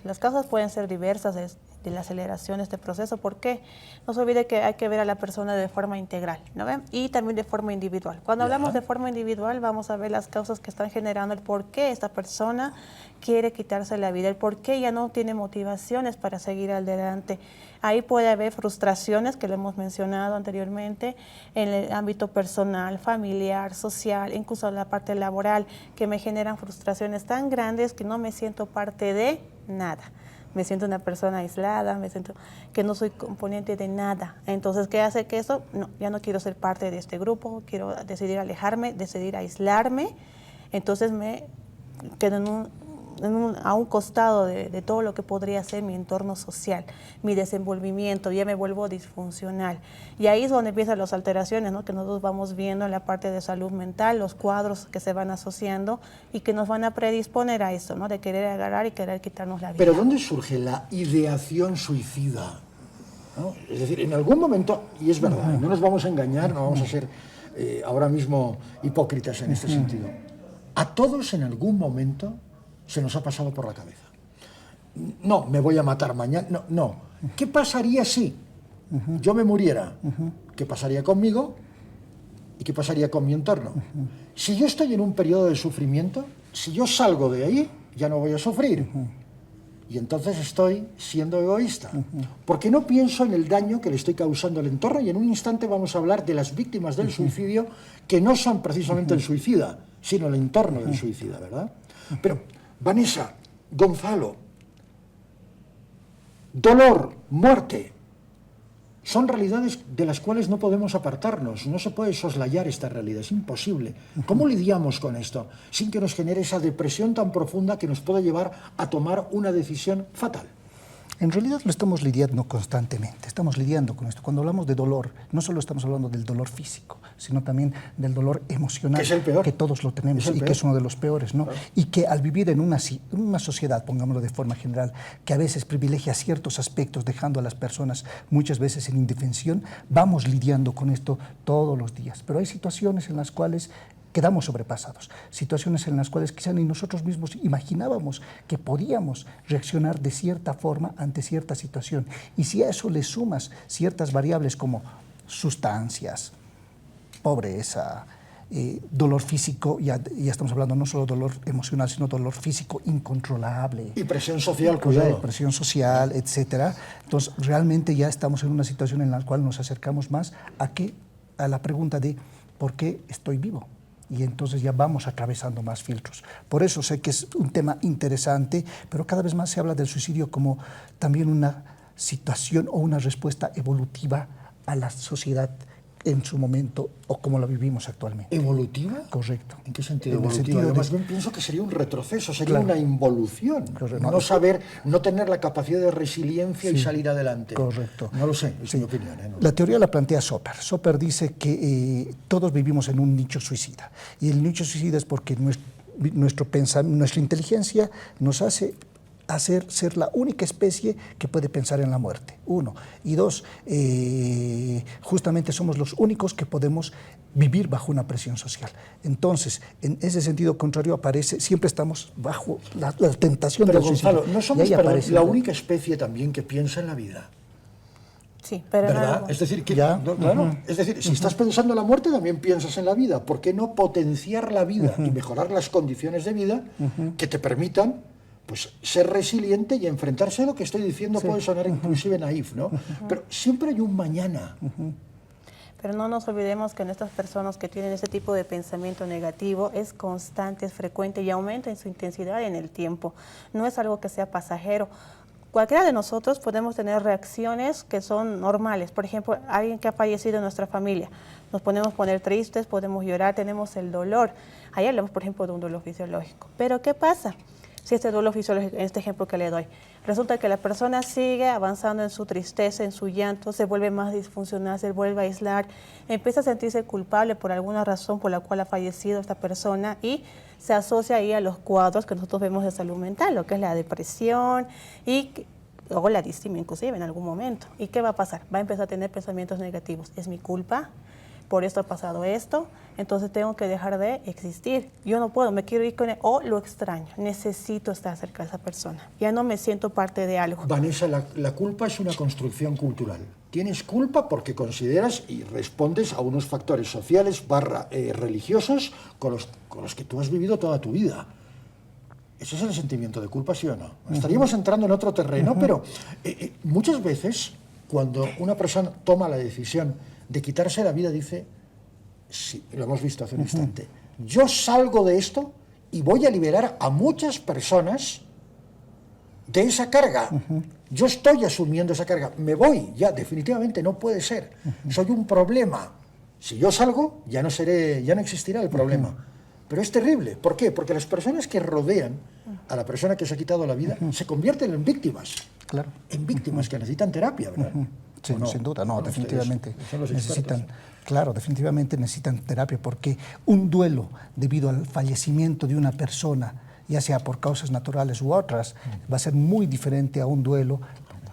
las causas pueden ser diversas. de la aceleración de este proceso. ¿Por qué? No se olvide que hay que ver a la persona de forma integral, ¿no ven? Y también de forma individual. Cuando hablamos de forma individual, vamos a ver las causas que están generando el por qué esta persona quiere quitarse la vida, el por qué ya no tiene motivaciones para seguir adelante. Ahí puede haber frustraciones, que lo hemos mencionado anteriormente, en el ámbito personal, familiar, social, incluso en la parte laboral, que me generan frustraciones tan grandes que no me siento parte de nada. Me siento una persona aislada, me siento que no soy componente de nada. Entonces, ¿qué hace que eso? No, ya no quiero ser parte de este grupo, quiero decidir alejarme, decidir aislarme. Entonces me quedo a un costado de todo lo que podría ser mi entorno social, mi desenvolvimiento, ya me vuelvo disfuncional. Y ahí es donde empiezan las alteraciones, ¿no? Que nosotros vamos viendo en la parte de salud mental, los cuadros que se van asociando y que nos van a predisponer a eso, ¿no? De querer agarrar y querer quitarnos la vida. Pero ¿dónde surge la ideación suicida? ¿No? Es decir, en algún momento, y es verdad, no nos vamos a engañar, no vamos a ser ahora mismo hipócritas en este sentido. A todos en algún momento se nos ha pasado por la cabeza. No, me voy a matar mañana. No. ¿Qué pasaría si yo me muriera? ¿Qué pasaría conmigo? ¿Y qué pasaría con mi entorno? Si yo estoy en un periodo de sufrimiento, si yo salgo de ahí, ya no voy a sufrir. Y entonces estoy siendo egoísta. Porque no pienso en el daño que le estoy causando al entorno, y en un instante vamos a hablar de las víctimas del suicidio, que no son precisamente el suicida, sino el entorno del suicida, ¿verdad? Pero Vanessa, Gonzalo, dolor, muerte, son realidades de las cuales no podemos apartarnos, no se puede soslayar esta realidad, es imposible. ¿Cómo lidiamos con esto sin que nos genere esa depresión tan profunda que nos puede llevar a tomar una decisión fatal? En realidad lo estamos lidiando constantemente, estamos lidiando con esto. Cuando hablamos de dolor, no solo estamos hablando del dolor físico, sino también del dolor emocional, que es el peor, que todos lo tenemos y que es uno de los peores, ¿no? Claro. Y que al vivir en una sociedad, pongámoslo de forma general, que a veces privilegia ciertos aspectos, dejando a las personas muchas veces en indefensión, vamos lidiando con esto todos los días. Pero hay situaciones en las cuales quedamos sobrepasados, situaciones en las cuales quizá ni nosotros mismos imaginábamos que podíamos reaccionar de cierta forma ante cierta situación. Y si a eso le sumas ciertas variables como sustancias, pobreza, dolor físico, ya estamos hablando no solo dolor emocional, sino dolor físico incontrolable. Y presión social, cuidado. Presión social, etcétera. Entonces, realmente ya estamos en una situación en la cual nos acercamos más a la pregunta de ¿por qué estoy vivo? Y entonces ya vamos atravesando más filtros. Por eso sé que es un tema interesante, pero cada vez más se habla del suicidio como también una situación o una respuesta evolutiva a la sociedad en su momento o como la vivimos actualmente. ¿Evolutiva? Correcto. ¿En qué sentido evolutiva? Yo más bien pienso que sería un retroceso, sería una involución. Correcto. No tener la capacidad de resiliencia y salir adelante. Correcto. No lo sé, es mi opinión. La teoría la plantea Soper. Soper dice que todos vivimos en un nicho suicida. Y el nicho suicida es porque nuestra inteligencia nos hace ser la única especie que puede pensar en la muerte, uno. Y dos, justamente somos los únicos que podemos vivir bajo una presión social. Entonces, en ese sentido contrario siempre estamos bajo la tentación del suicidio. Pero Gonzalo, ¿no somos la única especie también que piensa en la vida? Sí, pero ¿verdad? Es decir, es decir, si estás pensando en la muerte, también piensas en la vida. ¿Por qué no potenciar la vida y mejorar las condiciones de vida que te permitan pues ser resiliente y enfrentarse a lo que estoy diciendo? Puede sonar inclusive naif, ¿no? Pero siempre hay un mañana. Pero no nos olvidemos que en estas personas que tienen ese tipo de pensamiento negativo es constante, es frecuente y aumenta en su intensidad en el tiempo. No es algo que sea pasajero. Cualquiera de nosotros podemos tener reacciones que son normales. Por ejemplo, alguien que ha fallecido en nuestra familia. Nos podemos poner tristes, podemos llorar, tenemos el dolor. Ahí hablamos, por ejemplo, de un dolor fisiológico. Pero ¿qué pasa si este dolor fisiológico, en este ejemplo que le doy, resulta que la persona sigue avanzando en su tristeza, en su llanto, se vuelve más disfuncional, se vuelve a aislar, empieza a sentirse culpable por alguna razón por la cual ha fallecido esta persona y se asocia ahí a los cuadros que nosotros vemos de salud mental, lo que es la depresión o la distimia inclusive en algún momento. ¿Y qué va a pasar? Va a empezar a tener pensamientos negativos. ¿Es mi culpa? por esto ha pasado esto, entonces tengo que dejar de existir. Yo no puedo, me quiero ir con él, o lo extraño, necesito estar cerca de esa persona. Ya no me siento parte de algo. Vanessa, la culpa es una construcción cultural. Tienes culpa porque consideras y respondes a unos factores sociales religiosos con los que tú has vivido toda tu vida. ¿Ese es el sentimiento de culpa, sí o no? Estaríamos entrando en otro terreno, pero muchas veces cuando una persona toma la decisión de quitarse la vida dice, sí, lo hemos visto hace un instante, yo salgo de esto y voy a liberar a muchas personas de esa carga. Yo estoy asumiendo esa carga, me voy, ya definitivamente no puede ser, soy un problema. Si yo salgo, ya no existirá el problema. Pero es terrible. ¿Por qué? Porque las personas que rodean a la persona que se ha quitado la vida se convierten en víctimas. Claro. En víctimas que necesitan terapia, ¿verdad? Sí, no? Sin duda, no, Bueno, definitivamente son los expertos. definitivamente necesitan terapia, porque un duelo debido al fallecimiento de una persona, ya sea por causas naturales u otras, va a ser muy diferente a un duelo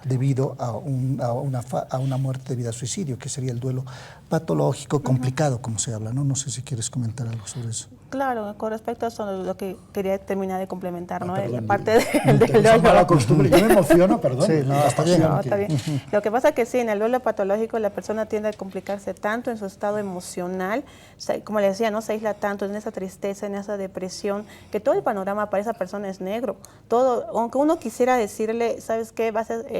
debido a una muerte debido a suicidio, que sería el duelo patológico, complicado, como se habla, ¿no? No sé si quieres comentar algo sobre eso. Claro, con respecto a eso, lo que quería terminar de complementar, ¿no? Perdón, la parte del esa mala costumbre, yo me emociono, perdón. Sí, no, está bien. No, está bien. Lo que pasa es que sí, en el duelo patológico la persona tiende a complicarse tanto en su estado emocional, como le decía, no se aísla tanto en esa tristeza, en esa depresión, que todo el panorama para esa persona es negro. Todo, aunque uno quisiera decirle, ¿sabes qué?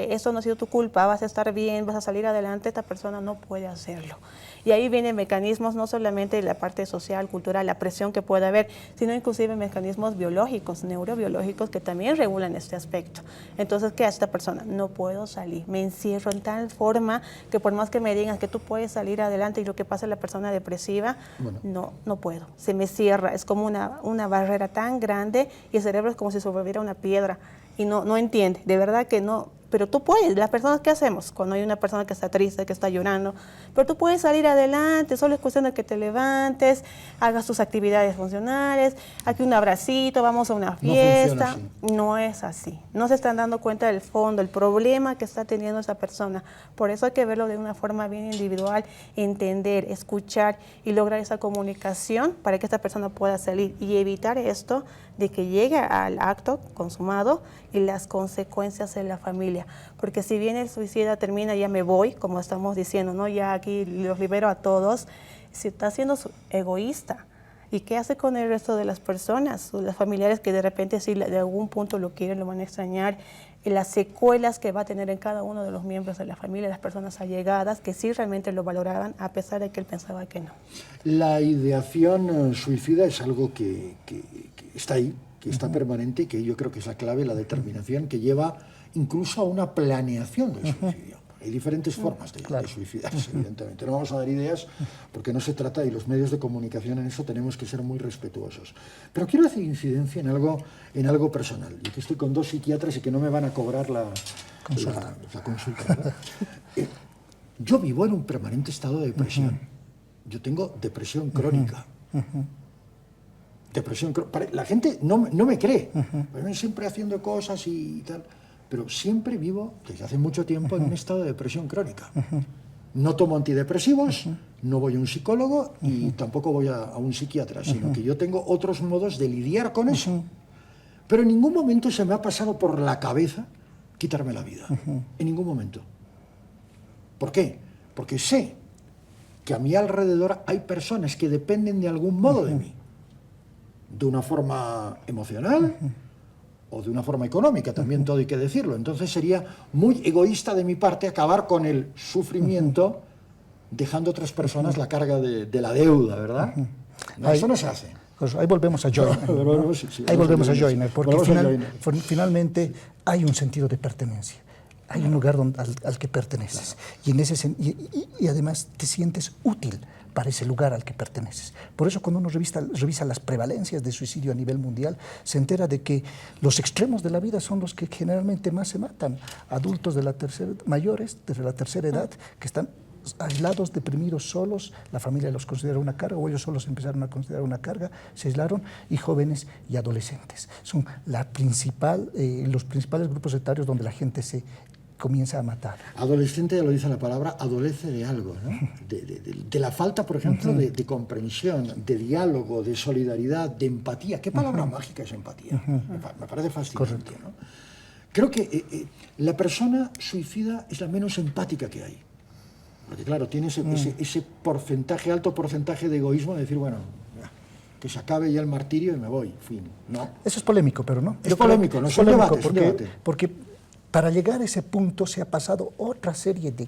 Eso no ha sido tu culpa, vas a estar bien, vas a salir adelante, esta persona no puede hacerlo. Y ahí vienen mecanismos, no solamente de la parte social, cultural, la presión que puede haber, sino inclusive mecanismos biológicos, neurobiológicos, que también regulan este aspecto. Entonces, ¿qué hace esta persona? No puedo salir, me encierro en tal forma que por más que me digan que tú puedes salir adelante y lo que pasa en la persona depresiva, no puedo. Se me cierra, es como una barrera tan grande y el cerebro es como si se volviera una piedra y no entiende, de verdad que no. Pero tú puedes, las personas, ¿qué hacemos? Cuando hay una persona que está triste, que está llorando, pero tú puedes salir adelante, solo es cuestión de que te levantes, hagas tus actividades funcionales, aquí un abracito, vamos a una fiesta. No es así. No se están dando cuenta del fondo, el problema que está teniendo esa persona. Por eso hay que verlo de una forma bien individual, entender, escuchar y lograr esa comunicación para que esta persona pueda salir y evitar esto de que llegue al acto consumado y las consecuencias en la familia. Porque si bien el suicida termina, ya me voy, como estamos diciendo, ¿no? Ya aquí los libero a todos, si está siendo egoísta. ¿Y qué hace con el resto de las personas? Los familiares que de repente sí de algún punto lo quieren, lo van a extrañar, y las secuelas que va a tener en cada uno de los miembros de la familia, las personas allegadas, que sí realmente lo valoraban, a pesar de que él pensaba que no. La ideación suicida es algo que está ahí, que está permanente y que yo creo que es la clave, la determinación que lleva incluso a una planeación del suicidio. Hay diferentes formas de suicidarse, evidentemente. No vamos a dar ideas porque no se trata, y los medios de comunicación en eso tenemos que ser muy respetuosos. Pero quiero hacer incidencia en algo personal. Yo que estoy con 2 psiquiatras y que no me van a cobrar la consulta, ¿verdad? Yo vivo en un permanente estado de depresión. Yo tengo depresión crónica. La gente no me cree. Siempre haciendo cosas y tal. Pero siempre vivo, desde hace mucho tiempo, en un estado de depresión crónica. No tomo antidepresivos, no voy a un psicólogo y tampoco voy a un psiquiatra, sino que yo tengo otros modos de lidiar con eso. Pero en ningún momento se me ha pasado por la cabeza quitarme la vida. En ningún momento. ¿Por qué? Porque sé que a mi alrededor hay personas que dependen de algún modo de mí. De una forma emocional o de una forma económica, también todo hay que decirlo. Entonces sería muy egoísta de mi parte acabar con el sufrimiento dejando a otras personas la carga de la deuda, ¿verdad? No, eso no se hace. Pues ahí volvemos a Joyner, ¿no? Ahí volvemos a Joyner, porque finalmente hay un sentido de pertenencia. Hay un lugar al que perteneces. Y además te sientes útil para ese lugar al que perteneces. Por eso cuando uno revisa las prevalencias de suicidio a nivel mundial, se entera de que los extremos de la vida son los que generalmente más se matan. Adultos mayores, de la tercera edad, que están aislados, deprimidos, solos, la familia los considera una carga, o ellos solos empezaron a considerar una carga, se aislaron, y jóvenes y adolescentes. Son los principales grupos etarios donde la gente se comienza a matar. Adolescente, ya lo dice la palabra, adolece de algo, ¿no? De la falta, por ejemplo, de comprensión, de diálogo, de solidaridad, de empatía. ¿Qué palabra mágica es empatía? Me parece fascinante, ¿no? Creo que la persona suicida es la menos empática que hay. Porque claro, tiene ese porcentaje, alto porcentaje de egoísmo de decir, bueno, que se acabe ya el martirio y me voy, fin. No. Eso es polémico, pero no. Es polémico, no es un debate. Porque para llegar a ese punto se ha pasado otra serie de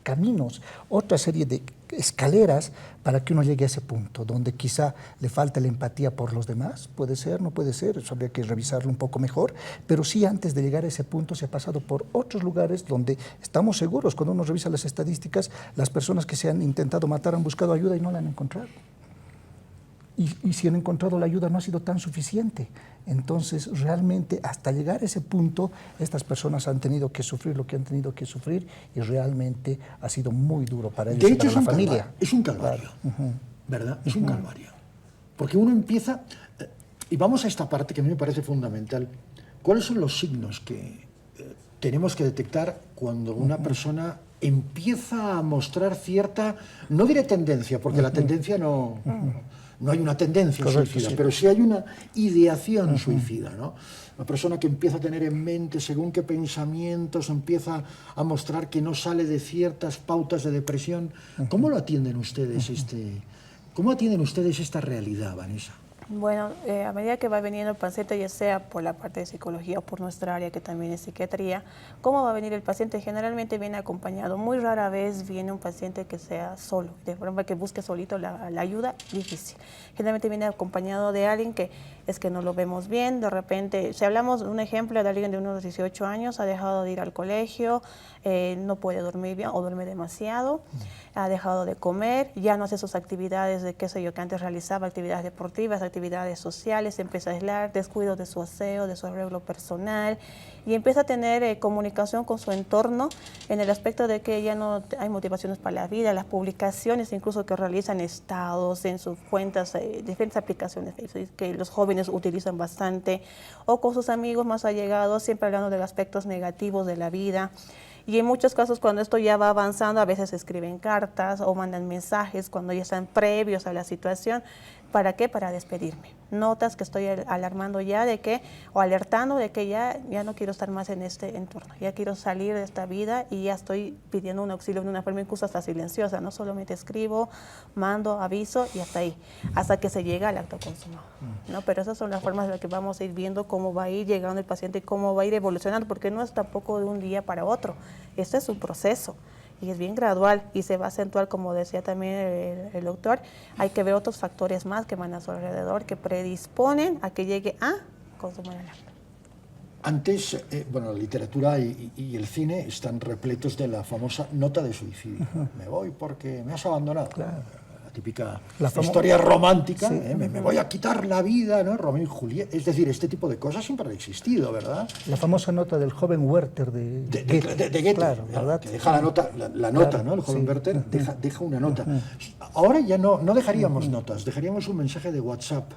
caminos, otra serie de escaleras para que uno llegue a ese punto, donde quizá le falta la empatía por los demás, puede ser, no puede ser, eso habría que revisarlo un poco mejor, pero sí antes de llegar a ese punto se ha pasado por otros lugares donde estamos seguros, cuando uno revisa las estadísticas, las personas que se han intentado matar han buscado ayuda y no la han encontrado. Y si han encontrado la ayuda no ha sido tan suficiente. Entonces, realmente, hasta llegar a ese punto, estas personas han tenido que sufrir lo que han tenido que sufrir y realmente ha sido muy duro para ellos y para la familia. Es un calvario, ¿verdad? Es un calvario. Porque uno empieza, y vamos a esta parte que a mí me parece fundamental, ¿cuáles son los signos que tenemos que detectar cuando una persona empieza a mostrar cierta, no diré tendencia, porque la tendencia no hay una tendencia suicida, pero sí hay una ideación suicida, ¿no? Una persona que empieza a tener en mente según qué pensamientos, empieza a mostrar que no sale de ciertas pautas de depresión. ¿Cómo lo atienden ustedes cómo atienden ustedes esta realidad, Vanessa? Bueno, a medida que va veniendo el paciente, ya sea por la parte de psicología o por nuestra área, que también es psiquiatría, ¿cómo va a venir el paciente? Generalmente viene acompañado. Muy rara vez viene un paciente que sea solo, de forma que busque solito la ayuda, difícil. Generalmente viene acompañado de alguien que es que no lo vemos bien, de repente, si hablamos de un ejemplo de alguien de unos 18 años, ha dejado de ir al colegio, no puede dormir bien o duerme demasiado, ha dejado de comer, ya no hace sus actividades de, qué sé yo, que antes realizaba, actividades deportivas, actividades sociales, empieza a aislar, descuido de su aseo, de su arreglo personal, y empieza a tener comunicación con su entorno en el aspecto de que ya no hay motivaciones para la vida, las publicaciones incluso que realizan estados en sus cuentas, diferentes aplicaciones que los jóvenes utilizan bastante, o con sus amigos más allegados, siempre hablando de los aspectos negativos de la vida. Y en muchos casos, cuando esto ya va avanzando, a veces escriben cartas o mandan mensajes cuando ya están previos a la situación. ¿Para qué? Para despedirme. Notas que estoy alarmando ya de que, o alertando de que ya no quiero estar más en este entorno, ya quiero salir de esta vida y ya estoy pidiendo un auxilio de una forma incluso hasta silenciosa, no solamente escribo, mando, aviso y hasta ahí, hasta que se llega al acto consumado, ¿no? Pero esas son las formas en las que vamos a ir viendo cómo va a ir llegando el paciente y cómo va a ir evolucionando, porque no es tampoco de un día para otro, este es un proceso. Y es bien gradual y se va a acentuar, como decía también el doctor, hay que ver otros factores más que van a su alrededor, que predisponen a que llegue a consumir el acto. Antes, la literatura y el cine están repletos de la famosa nota de suicidio. Me voy porque me has abandonado. Claro. La típica historia romántica, sí. Me voy a quitar la vida, ¿no? Romeo y Julieta. Es decir, este tipo de cosas siempre han existido, ¿verdad? La famosa nota del joven Werther de Goethe, claro, ¿verdad? Que deja la nota, claro, ¿no? El joven Werther deja una nota. Ahora ya no dejaríamos notas, dejaríamos un mensaje de WhatsApp.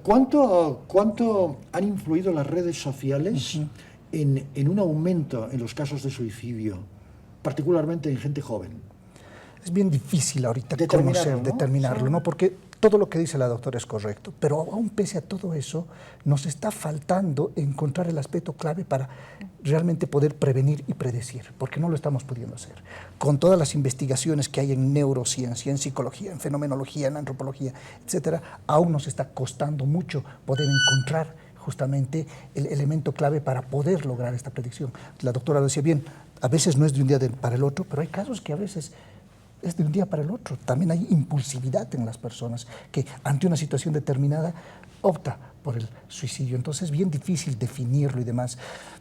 ¿Cuánto han influido las redes sociales en un aumento en los casos de suicidio, particularmente en gente joven? Es bien difícil ahorita determinarlo, ¿no? Porque todo lo que dice la doctora es correcto, pero aún pese a todo eso, nos está faltando encontrar el aspecto clave para realmente poder prevenir y predecir, porque no lo estamos pudiendo hacer. Con todas las investigaciones que hay en neurociencia, en psicología, en fenomenología, en antropología, etcétera, aún nos está costando mucho poder encontrar justamente el elemento clave para poder lograr esta predicción. La doctora decía bien, a veces no es de un día para el otro, pero hay casos que a veces es de un día para el otro. También hay impulsividad en las personas que ante una situación determinada opta por el suicidio. Entonces es bien difícil definirlo y demás.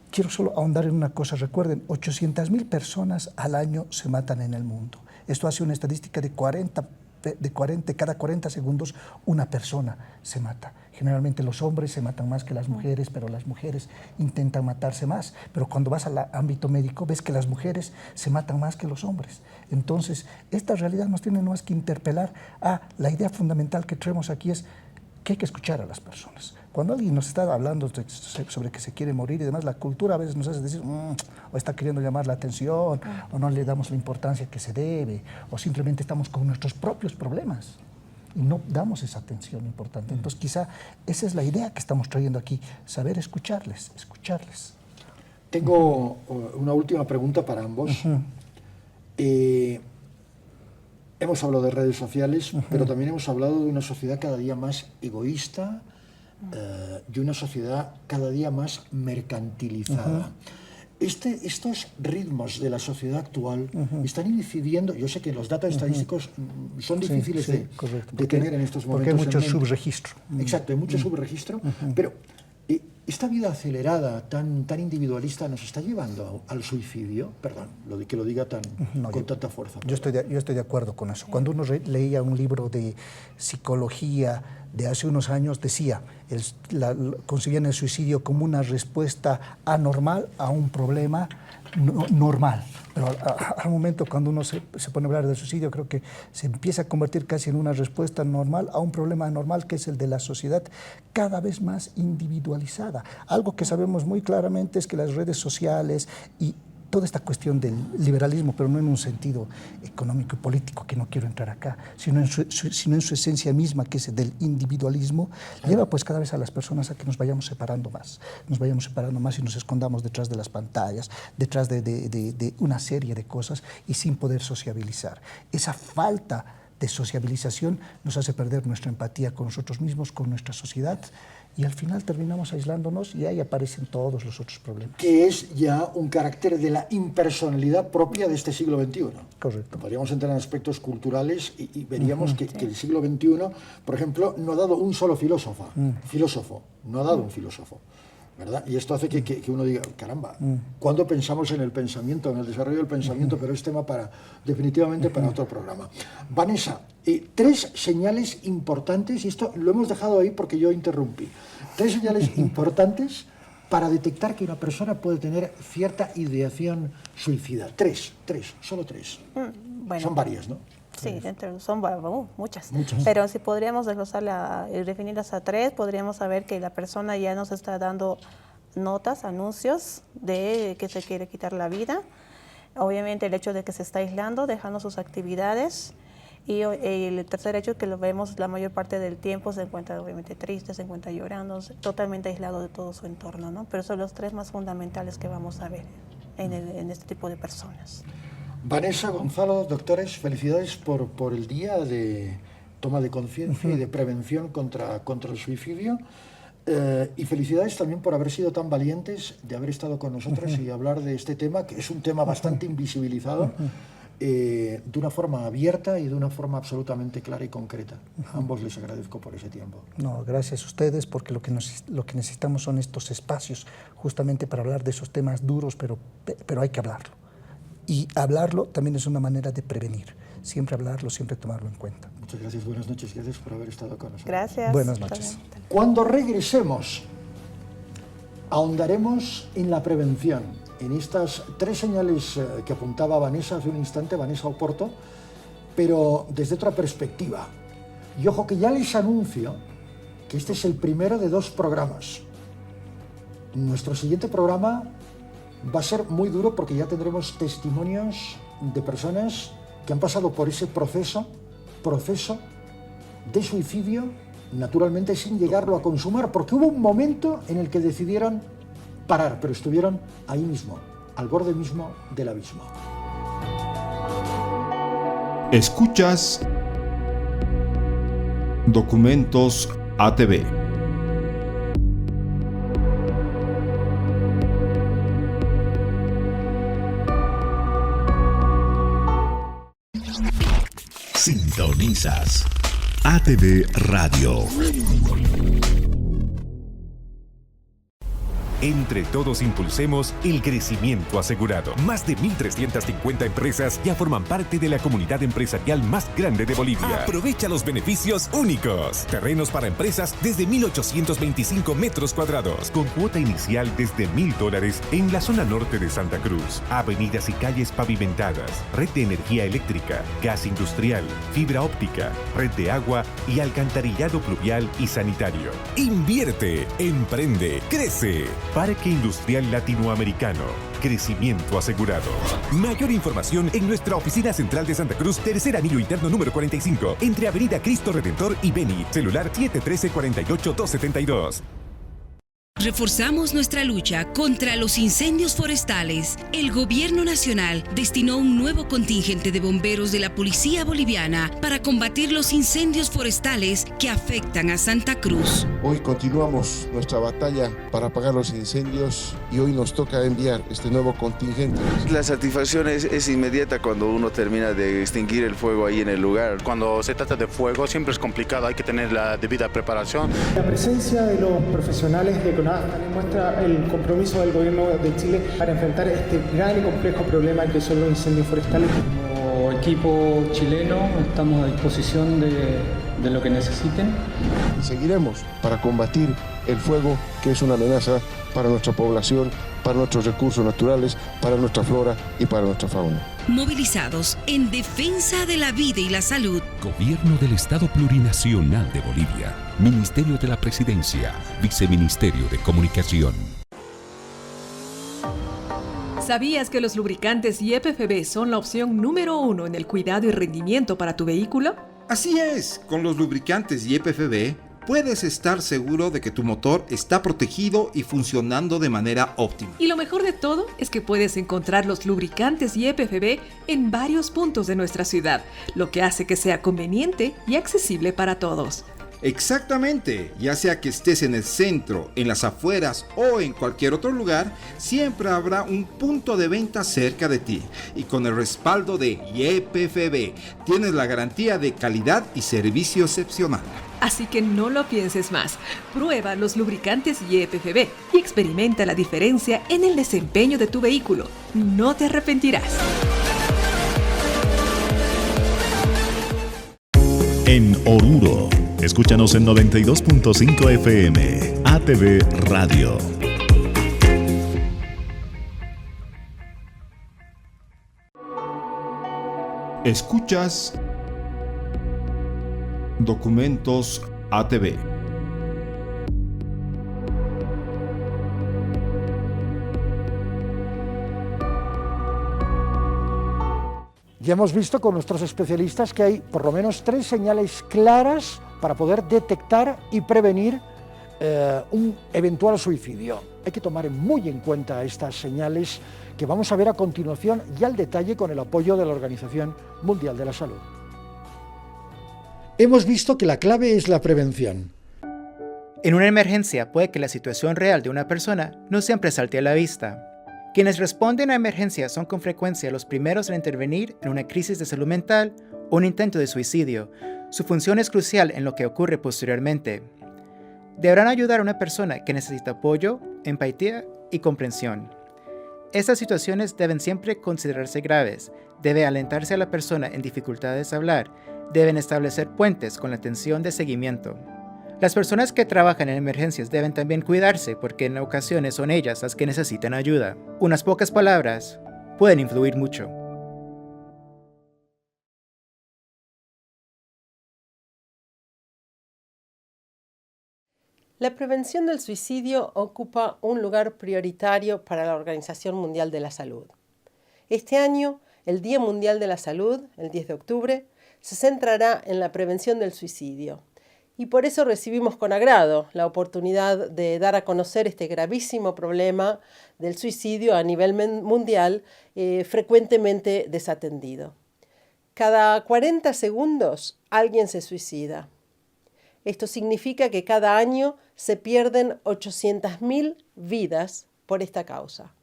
Quiero solo ahondar en una cosa. Recuerden, 800,000 personas al año se matan en el mundo. Esto hace una estadística de cada 40 segundos una persona se mata. Generalmente los hombres se matan más que las mujeres, pero las mujeres intentan matarse más. Pero cuando vas al ámbito médico ves que las mujeres se matan más que los hombres. Entonces, esta realidad nos tiene más que interpelar a la idea fundamental que traemos aquí es que hay que escuchar a las personas. Cuando alguien nos está hablando sobre que se quiere morir y demás, la cultura a veces nos hace decir, o está queriendo llamar la atención, o no le damos la importancia que se debe, o simplemente estamos con nuestros propios problemas y no damos esa atención importante. Entonces quizá esa es la idea que estamos trayendo aquí, saber escucharles. Tengo una última pregunta para ambos. Hemos hablado de redes sociales, pero también hemos hablado de una sociedad cada día más egoísta y una sociedad cada día más mercantilizada. Estos ritmos de la sociedad actual están incidiendo, yo sé que los datos estadísticos son difíciles de tener en estos momentos. Porque hay mucho subregistro. Exacto, hay mucho subregistro, pero esta vida acelerada, tan individualista, nos está llevando al suicidio. Perdón, que lo diga con tanta fuerza. Yo estoy de acuerdo con eso. Cuando uno leía un libro de psicología de hace unos años, decía, concebían el suicidio como una respuesta anormal a un problema normal. Pero al momento cuando uno se pone a hablar del suicidio, creo que se empieza a convertir casi en una respuesta normal a un problema anormal, que es el de la sociedad cada vez más individualizada. Algo que sabemos muy claramente es que las redes sociales y toda esta cuestión del liberalismo, pero no en un sentido económico y político, que no quiero entrar acá, sino en su esencia misma, que es del individualismo, lleva pues cada vez a las personas a que nos vayamos separando más y nos escondamos detrás de las pantallas, detrás de una serie de cosas y sin poder sociabilizar. Esa falta de sociabilización nos hace perder nuestra empatía con nosotros mismos, con nuestra sociedad, y al final terminamos aislándonos y ahí aparecen todos los otros problemas. Que es ya un carácter de la impersonalidad propia de este siglo XXI. Correcto. Podríamos entrar en aspectos culturales y veríamos que el siglo XXI, por ejemplo, no ha dado un solo filósofo, no ha dado un filósofo, ¿verdad? Y esto hace que uno diga, caramba, ¿cuándo pensamos en el pensamiento, en el desarrollo del pensamiento? Pero es tema definitivamente para otro programa. Vanessa, 3 señales importantes, y esto lo hemos dejado ahí porque yo interrumpí, 3 señales importantes para detectar que una persona puede tener cierta ideación suicida. 3, solo 3. Bueno, son varias, ¿no? Sí, son muchas. Pero si podríamos desglosarla y definirlas a 3, podríamos saber que la persona ya nos está dando notas, anuncios de que se quiere quitar la vida. Obviamente el hecho de que se está aislando, dejando sus actividades. Y el tercer hecho es que lo vemos la mayor parte del tiempo, se encuentra obviamente triste, se encuentra llorando, totalmente aislado de todo su entorno, ¿no? Pero son los 3 más fundamentales que vamos a ver en este tipo de personas. Vanessa, Gonzalo, doctores, felicidades por el día de toma de conciencia y de prevención contra el suicidio. Y felicidades también por haber sido tan valientes de haber estado con nosotros y hablar de este tema, que es un tema bastante invisibilizado, de una forma abierta y de una forma absolutamente clara y concreta. A ambos les agradezco por ese tiempo. No, gracias a ustedes, porque lo que necesitamos son estos espacios justamente para hablar de esos temas duros, pero hay que hablarlo. Y hablarlo también es una manera de prevenir. Siempre hablarlo, siempre tomarlo en cuenta. Muchas gracias, buenas noches, gracias por haber estado con nosotros. Gracias. Buenas noches. Cuando regresemos, ahondaremos en la prevención, en estas 3 señales que apuntaba Vanessa hace un instante, Vanessa Oporto, pero desde otra perspectiva. Y ojo que ya les anuncio que este es el primero de 2 programas. Nuestro siguiente programa va a ser muy duro porque ya tendremos testimonios de personas que han pasado por ese proceso de suicidio, naturalmente sin llegarlo a consumar, porque hubo un momento en el que decidieron parar, pero estuvieron ahí mismo, al borde mismo del abismo. Escuchas Documentos ATV. Sintonizas ATV Radio. Entre todos impulsemos el crecimiento asegurado. Más de 1.350 empresas ya forman parte de la comunidad empresarial más grande de Bolivia. Aprovecha los beneficios únicos. Terrenos para empresas desde 1.825 metros cuadrados, con cuota inicial desde $1.000 en la zona norte de Santa Cruz. Avenidas y calles pavimentadas, red de energía eléctrica, gas industrial, fibra óptica, red de agua y alcantarillado pluvial y sanitario. Invierte, emprende, crece. Parque Industrial Latinoamericano. Crecimiento asegurado. Mayor información en nuestra oficina central de Santa Cruz, tercer anillo interno número 45, entre Avenida Cristo Redentor y Beni. Celular 713-48-272. Reforzamos nuestra lucha contra los incendios forestales. El Gobierno Nacional destinó un nuevo contingente de bomberos de la Policía Boliviana para combatir los incendios forestales que afectan a Santa Cruz. Hoy continuamos nuestra batalla para apagar los incendios y hoy nos toca enviar este nuevo contingente. La satisfacción es inmediata cuando uno termina de extinguir el fuego ahí en el lugar. Cuando se trata de fuego siempre es complicado, hay que tener la debida preparación. La presencia de los profesionales de CONAF también muestra el compromiso del gobierno de Chile para enfrentar este gran y complejo problema que son los incendios forestales. Como equipo chileno estamos a disposición de lo que necesiten. Y seguiremos para combatir el fuego, que es una amenaza para nuestra población, para nuestros recursos naturales, para nuestra flora y para nuestra fauna. Movilizados en defensa de la vida y la salud. Gobierno del Estado Plurinacional de Bolivia. Ministerio de la Presidencia. Viceministerio de Comunicación. ¿Sabías que los lubricantes YPFB son la opción número 1 en el cuidado y rendimiento para tu vehículo? Así es, con los lubricantes YPFB puedes estar seguro de que tu motor está protegido y funcionando de manera óptima. Y lo mejor de todo es que puedes encontrar los lubricantes YPFB en varios puntos de nuestra ciudad, lo que hace que sea conveniente y accesible para todos. Exactamente, ya sea que estés en el centro, en las afueras o en cualquier otro lugar, siempre habrá un punto de venta cerca de ti. Y con el respaldo de YPFB tienes la garantía de calidad y servicio excepcional. Así que no lo pienses más. Prueba los lubricantes YPFB y experimenta la diferencia en el desempeño de tu vehículo. No te arrepentirás. En Oruro, escúchanos en 92.5 FM, ATV Radio. Escuchas Documentos ATV. Ya hemos visto con nuestros especialistas que hay por lo menos 3 señales claras para poder detectar y prevenir un eventual suicidio. Hay que tomar muy en cuenta estas señales que vamos a ver a continuación y al detalle con el apoyo de la Organización Mundial de la Salud. Hemos visto que la clave es la prevención. En una emergencia puede que la situación real de una persona no siempre salte a la vista. Quienes responden a emergencias son con frecuencia los primeros en intervenir en una crisis de salud mental o un intento de suicidio. Su función es crucial en lo que ocurre posteriormente. Deberán ayudar a una persona que necesita apoyo, empatía y comprensión. Estas situaciones deben siempre considerarse graves. Debe alentarse a la persona en dificultades a hablar. Deben establecer puentes con la atención de seguimiento. Las personas que trabajan en emergencias deben también cuidarse porque en ocasiones son ellas las que necesitan ayuda. Unas pocas palabras pueden influir mucho. La prevención del suicidio ocupa un lugar prioritario para la Organización Mundial de la Salud. Este año, el Día Mundial de la Salud, el 10 de octubre, se centrará en la prevención del suicidio. Y por eso recibimos con agrado la oportunidad de dar a conocer este gravísimo problema del suicidio a nivel mundial, frecuentemente desatendido. Cada 40 segundos alguien se suicida. Esto significa que cada año se pierden 800.000 vidas por esta causa.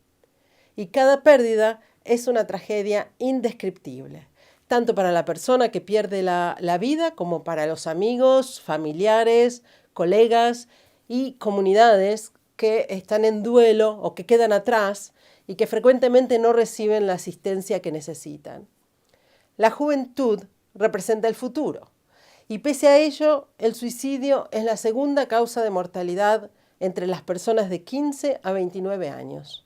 Y cada pérdida es una tragedia indescriptible, tanto para la persona que pierde la vida como para los amigos, familiares, colegas y comunidades que están en duelo o que quedan atrás y que frecuentemente no reciben la asistencia que necesitan. La juventud representa el futuro y pese a ello, el suicidio es la segunda causa de mortalidad entre las personas de 15 a 29 años.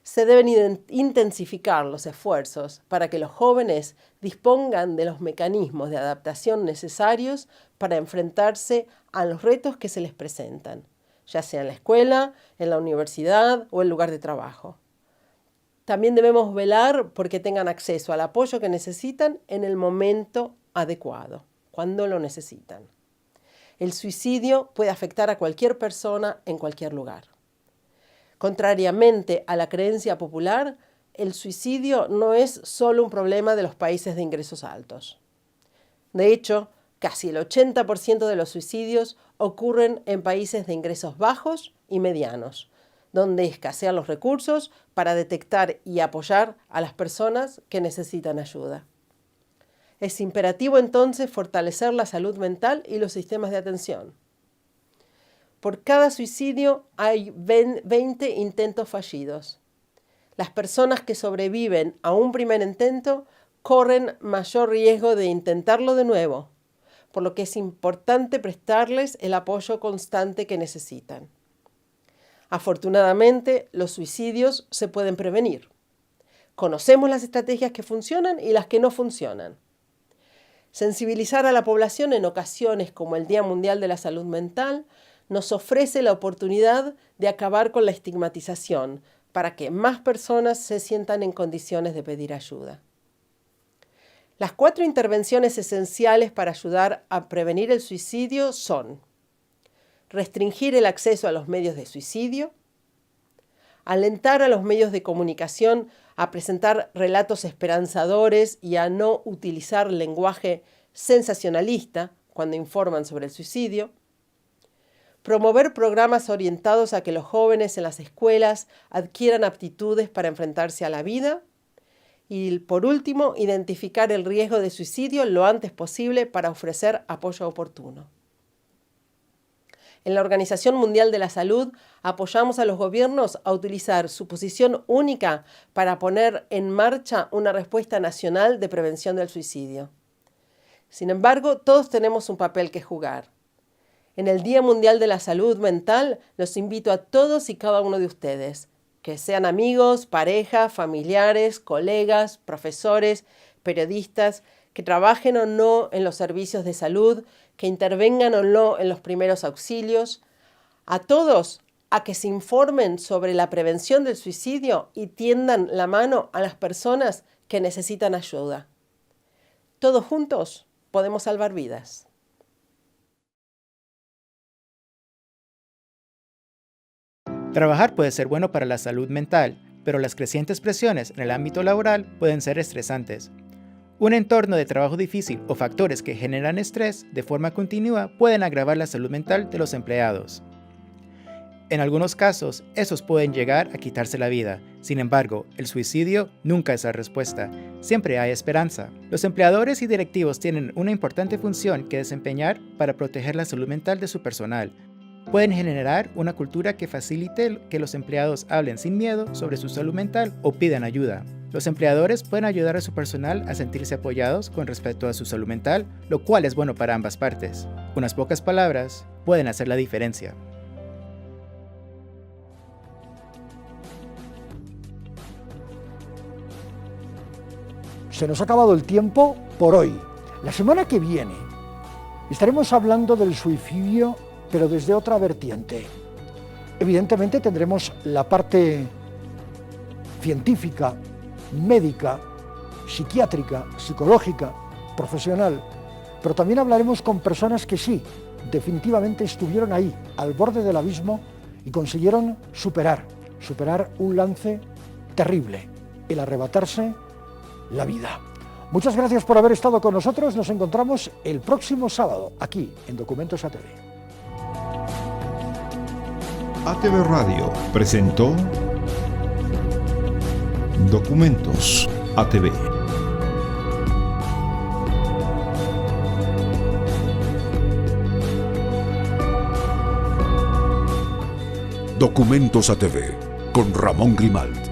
Se deben intensificar los esfuerzos para que los jóvenes dispongan de los mecanismos de adaptación necesarios para enfrentarse a los retos que se les presentan, ya sea en la escuela, en la universidad o el lugar de trabajo. También debemos velar porque tengan acceso al apoyo que necesitan en el momento adecuado, cuando lo necesitan. El suicidio puede afectar a cualquier persona en cualquier lugar. Contrariamente a la creencia popular, el suicidio no es solo un problema de los países de ingresos altos. De hecho, casi el 80% de los suicidios ocurren en países de ingresos bajos y medianos, donde escasean los recursos para detectar y apoyar a las personas que necesitan ayuda. Es imperativo entonces fortalecer la salud mental y los sistemas de atención. Por cada suicidio hay 20 intentos fallidos. Las personas que sobreviven a un primer intento corren mayor riesgo de intentarlo de nuevo, por lo que es importante prestarles el apoyo constante que necesitan. Afortunadamente, los suicidios se pueden prevenir. Conocemos las estrategias que funcionan y las que no funcionan. Sensibilizar a la población en ocasiones como el Día Mundial de la Salud Mental nos ofrece la oportunidad de acabar con la estigmatización para que más personas se sientan en condiciones de pedir ayuda. Las 4 intervenciones esenciales para ayudar a prevenir el suicidio son: restringir el acceso a los medios de suicidio, alentar a los medios de comunicación a presentar relatos esperanzadores y a no utilizar lenguaje sensacionalista cuando informan sobre el suicidio, promover programas orientados a que los jóvenes en las escuelas adquieran aptitudes para enfrentarse a la vida y, por último, identificar el riesgo de suicidio lo antes posible para ofrecer apoyo oportuno. En la Organización Mundial de la Salud apoyamos a los gobiernos a utilizar su posición única para poner en marcha una respuesta nacional de prevención del suicidio. Sin embargo, todos tenemos un papel que jugar. En el Día Mundial de la Salud Mental, los invito a todos y cada uno de ustedes, que sean amigos, pareja, familiares, colegas, profesores, periodistas, que trabajen o no en los servicios de salud, que intervengan o no en los primeros auxilios, a todos a que se informen sobre la prevención del suicidio y tiendan la mano a las personas que necesitan ayuda. Todos juntos podemos salvar vidas. Trabajar puede ser bueno para la salud mental, pero las crecientes presiones en el ámbito laboral pueden ser estresantes. Un entorno de trabajo difícil o factores que generan estrés de forma continua pueden agravar la salud mental de los empleados. En algunos casos, esos pueden llegar a quitarse la vida. Sin embargo, el suicidio nunca es la respuesta. Siempre hay esperanza. Los empleadores y directivos tienen una importante función que desempeñar para proteger la salud mental de su personal. Pueden generar una cultura que facilite que los empleados hablen sin miedo sobre su salud mental o pidan ayuda. Los empleadores pueden ayudar a su personal a sentirse apoyados con respecto a su salud mental, lo cual es bueno para ambas partes. Unas pocas palabras pueden hacer la diferencia. Se nos ha acabado el tiempo por hoy. La semana que viene estaremos hablando del suicidio, pero desde otra vertiente. Evidentemente tendremos la parte científica, médica, psiquiátrica, psicológica, profesional, pero también hablaremos con personas que sí, definitivamente estuvieron ahí, al borde del abismo y consiguieron superar un lance terrible, el arrebatarse la vida. Muchas gracias por haber estado con nosotros. Nos encontramos el próximo sábado aquí en Documentos ATV. ATV Radio presentó Documentos ATV. Documentos ATV con Ramón Grimalt.